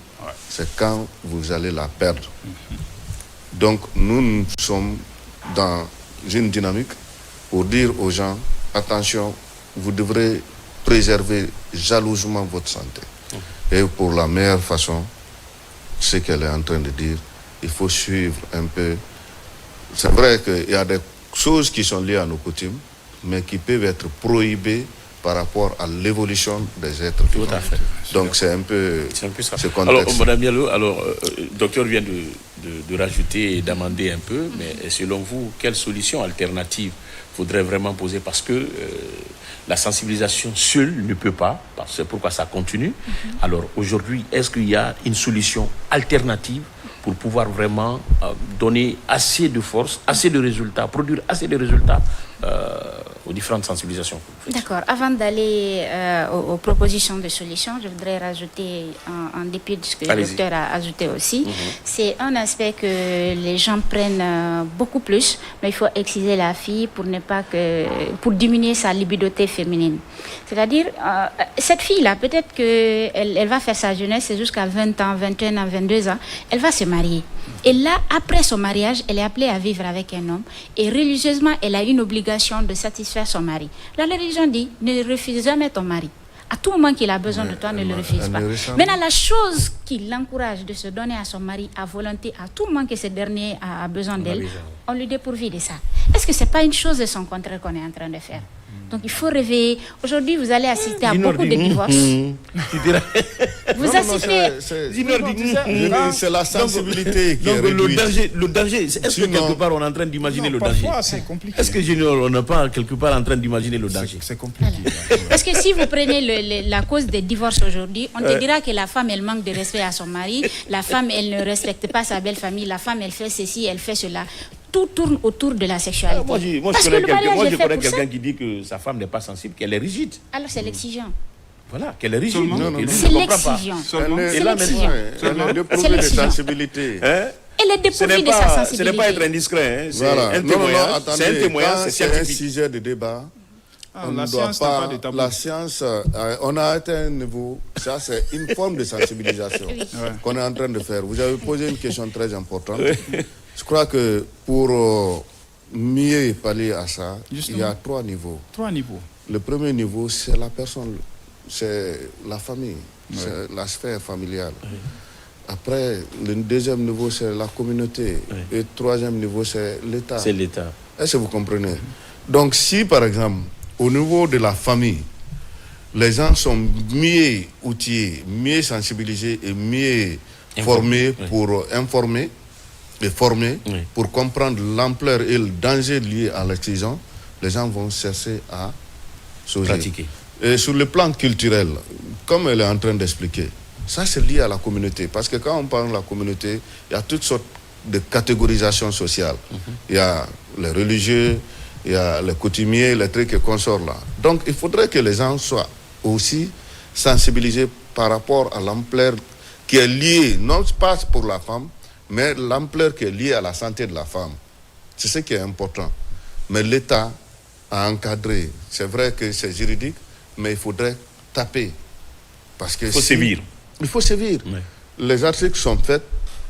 S5: c'est quand vous allez la perdre. Donc nous sommes dans une dynamique pour dire aux gens, attention, vous devrez préserver jalousement votre santé. Et pour la meilleure façon, ce qu'elle est en train de dire, il faut suivre un peu. C'est vrai qu'il y a des choses qui sont liées à nos coutumes, mais qui peuvent être prohibées par rapport à l'évolution des êtres vivants. Tout à fait. Donc c'est un peu ça. Ce contexte.
S1: Alors, Mme Diallo, le docteur vient de rajouter et d'amender un peu, mais selon vous, quelle solution alternative faudrait vraiment poser? Parce que la sensibilisation seule ne peut pas, c'est pourquoi ça continue. Alors aujourd'hui, est-ce qu'il y a une solution alternative pour pouvoir vraiment donner assez de force, assez de résultats, produire assez de résultats aux différentes sensibilisations?
S4: D'accord. Avant d'aller aux propositions de solutions, je voudrais rajouter, en dépit de ce que le docteur a ajouté aussi, c'est un aspect que les gens prennent beaucoup plus, mais il faut exciser la fille pour diminuer sa libidoté féminine. C'est-à-dire, cette fille-là, peut-être qu'elle va faire sa jeunesse jusqu'à 20 ans, 21 ans, 22 ans, elle va se marier. Et là, après son mariage, elle est appelée à vivre avec un homme et religieusement, elle a une obligation de satisfaire son mari. Là, la religion dit, ne refuse jamais ton mari. À tout moment qu'il a besoin de toi, ne le refuse pas. Maintenant, la chose qui l'encourage de se donner à son mari à volonté, à tout moment que ce dernier a besoin d'elle, on lui dépourvu de ça. Est-ce que ce n'est pas une chose de son contraire qu'on est en train de faire? Donc il faut réveiller. Aujourd'hui, vous allez assister à beaucoup de divorces. Vous assistez.
S5: C'est la sensibilité qui est
S1: réduite. Le danger, est-ce que quelque part on est en train d'imaginer le danger?
S6: Parfois, c'est compliqué.
S1: Est-ce que Junior, on n'est pas quelque part en train d'imaginer le danger?
S6: C'est compliqué.
S4: Parce que si vous prenez la cause des divorces aujourd'hui, on te dira que la femme, elle manque de respect à son mari, la femme, elle ne respecte pas sa belle famille, la femme, elle fait ceci, elle fait cela. Tout tourne autour de la sexualité.
S1: Moi, je connais quelqu'un qui dit que sa femme n'est pas sensible, qu'elle est rigide.
S4: Alors c'est l'exigence.
S1: Voilà, qu'elle est rigide.
S4: C'est l'exigence.
S5: Elle est dépourvue de sensibilité.
S4: Elle est dépourvue de sa sensibilité.
S1: Ce n'est pas être indiscret. C'est un témoignage. C'est un
S5: sujet de débat. On ne doit pas. La science, on a atteint un niveau. Ça, c'est une forme de sensibilisation qu'on est en train de faire. Vous avez posé une question très importante. Je crois que pour mieux pallier à ça, il y a 3 niveaux.
S6: 3 niveaux.
S5: Le premier niveau, c'est la personne, c'est la famille, c'est la sphère familiale. Après, le deuxième niveau, c'est la communauté. Et le troisième niveau, c'est l'État.
S1: C'est l'État.
S5: Est-ce que vous comprenez? Donc, si par exemple, au niveau de la famille, les gens sont mieux outillés, mieux sensibilisés et mieux formés pour informer et former, pour comprendre l'ampleur et le danger lié à l'excision, les gens vont chercher à
S1: pratiquer.
S5: Et sur le plan culturel, comme elle est en train d'expliquer, ça c'est lié à la communauté. Parce que quand on parle de la communauté, il y a toutes sortes de catégorisation sociale. Il y a les religieux, il y a les coutumiers, les trucs et consorts là. Donc il faudrait que les gens soient aussi sensibilisés par rapport à l'ampleur qui est liée, non pas pour la femme, mais l'ampleur qui est liée à la santé de la femme. C'est ce qui est important. Mais l'État a encadré. C'est vrai que c'est juridique, mais il faudrait taper. Parce que
S1: il faut sévir.
S5: Il faut sévir.
S1: Oui.
S5: Les articles sont faits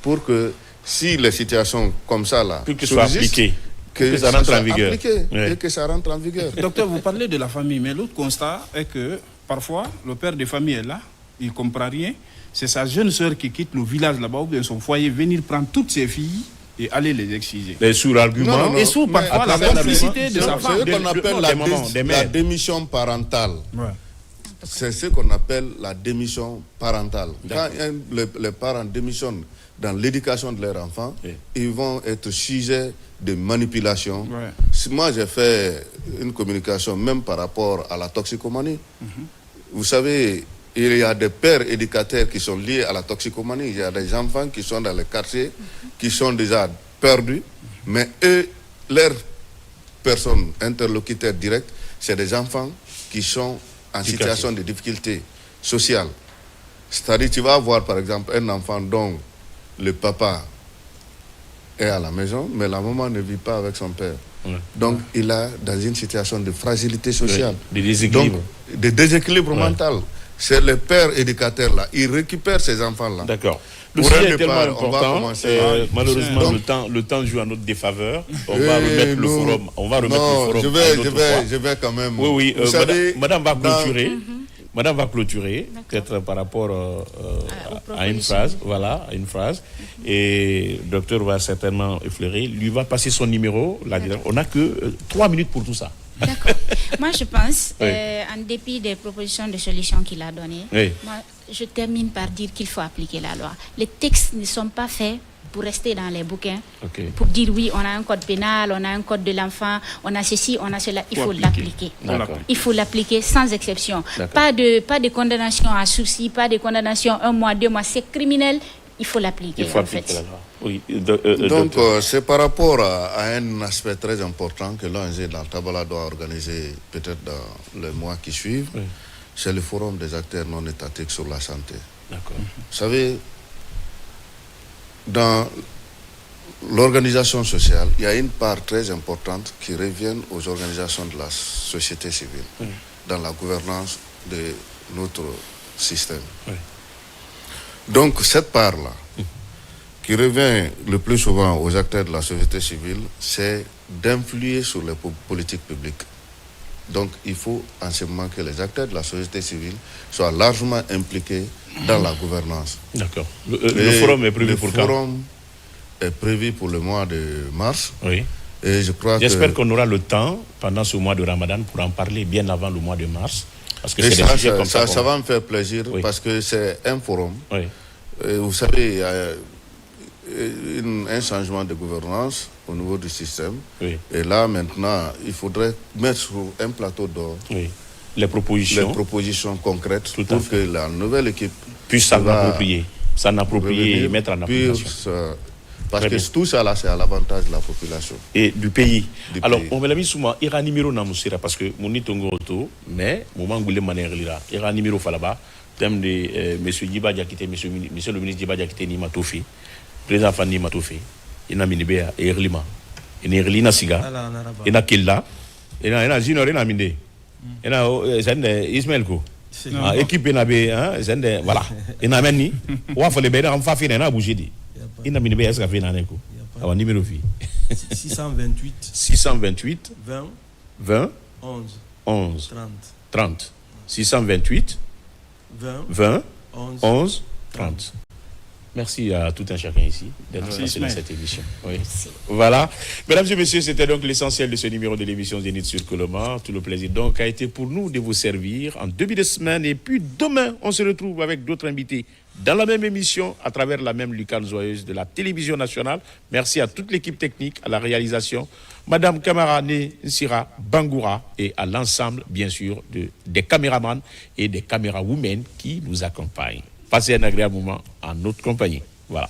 S5: pour que si les situations comme ça là,
S1: que soit appliqué, que ça rentre en vigueur.
S5: Et que ça rentre en vigueur.
S6: Docteur, vous parlez de la famille, mais l'autre constat est que parfois le père de famille est là, il ne comprend rien. C'est sa jeune sœur qui quitte le village là-bas ou bien son foyer, venir prendre toutes ses filles et aller les exciser.
S1: Et sous l'argument.
S6: Et sous parfois la complicité de sa femme.
S5: C'est ce qu'on appelle la démission parentale. Ouais. C'est ce qu'on appelle la démission parentale. Quand les parents démissionnent dans l'éducation de leurs enfants, ils vont être sujets de manipulation. Ouais. Moi, j'ai fait une communication même par rapport à la toxicomanie. Vous savez, il y a des pères éducateurs qui sont liés à la toxicomanie. Il y a des enfants qui sont dans les quartiers, qui sont déjà perdus, mais eux, leurs personnes interlocuteurs directs, c'est des enfants qui sont en situation de difficulté sociale. C'est-à-dire, tu vas avoir par exemple un enfant dont le papa est à la maison, mais la maman ne vit pas avec son père. Donc, il est dans une situation de fragilité sociale.
S1: Des déséquilibres.
S5: Donc, des déséquilibres mentaux. C'est le père éducateur là. Il récupère ces enfants-là.
S1: D'accord. Le sujet est tellement important. Malheureusement, le temps joue en notre défaveur. On va remettre le forum. On va remettre le forum.
S5: Je vais quand même.
S1: Oui. Madame va clôturer. Madame va clôturer, peut-être par rapport à une phrase. Voilà, à une phrase. Et le docteur va certainement effleurer. Lui va passer son numéro. On n'a que 3 minutes pour tout ça.
S4: D'accord. Moi, je pense, en dépit des propositions de solutions qu'il a données, moi, je termine par dire qu'il faut appliquer la loi. Les textes ne sont pas faits pour rester dans les bouquins, pour dire oui, on a un code pénal, on a un code de l'enfant, on a ceci, on a cela. Il faut l'appliquer. Il faut l'appliquer sans exception. Pas de condamnation à sursis, pas de condamnation 1 mois, 2 mois. C'est criminel. Il faut l'appliquer.
S1: Il faut appliquer la loi. Oui.
S5: Donc, c'est par rapport à un aspect très important que l'ONG dans Tabala doit organiser peut-être dans les mois qui suivent. C'est le forum des acteurs non étatiques sur la santé.
S1: D'accord.
S5: Vous savez, dans l'organisation sociale, il y a une part très importante qui revient aux organisations de la société civile, dans la gouvernance de notre système. Donc, cette part-là, qui revient le plus souvent aux acteurs de la société civile, c'est d'influer sur les politiques publiques. Donc, il faut en ce moment que les acteurs de la société civile soient largement impliqués dans la gouvernance.
S1: D'accord. Le forum est prévu pour quand ?
S5: Le forum est prévu pour le mois de mars.
S1: Oui.
S5: Et je crois
S1: J'espère qu'on aura le temps, pendant ce mois de Ramadan, pour en parler bien avant le mois de mars. Parce que
S5: ça va me faire plaisir, parce que c'est un forum. Et vous savez, il y a un changement de gouvernance au niveau du système. Et là, maintenant, il faudrait mettre sur un plateau d'or
S1: les propositions
S5: concrètes pour que la nouvelle équipe
S1: puisse s'en approprier et mettre en application.
S5: Parce que tout ça là, c'est à l'avantage de la population.
S1: Et du pays. Alors, on me l'a mis sous moi, il y a un numéro dans Moussira, parce que mon nitongo auto, mais mon mangoulé manerlira, il y a un numéro falaba, thème de M. Djiba Diakité, monsieur le ministre Djiba Diakité ni Matoufi, président Fanny Matoufi, il y a Minibéa et Erlima, il y a Erlina Siga, il y a Killa, il y a Zinor, il y a Minde, il y a Ismaël Ko. Équipe voilà. Il y a Meni, ou à Folébé, on va faire un bougé. Il y a Minibéa, est-ce qu'il y a un numéro 628 20 11 30 628 20 11 30. Merci à tout un chacun ici d'être passé dans cette émission. Voilà. Mesdames et messieurs, c'était donc l'essentiel de ce numéro de l'émission Zénith sur Colomar. Tout le plaisir donc a été pour nous de vous servir en début de semaine. Et puis demain, on se retrouve avec d'autres invités dans la même émission, à travers la même lucarne joyeuse de la télévision nationale. Merci à toute l'équipe technique, à la réalisation, Madame Kamarane Nsira Bangoura et à l'ensemble, bien sûr, des caméramans et des camérawomen qui nous accompagnent. Passez un agréable moment en notre compagnie. Voilà.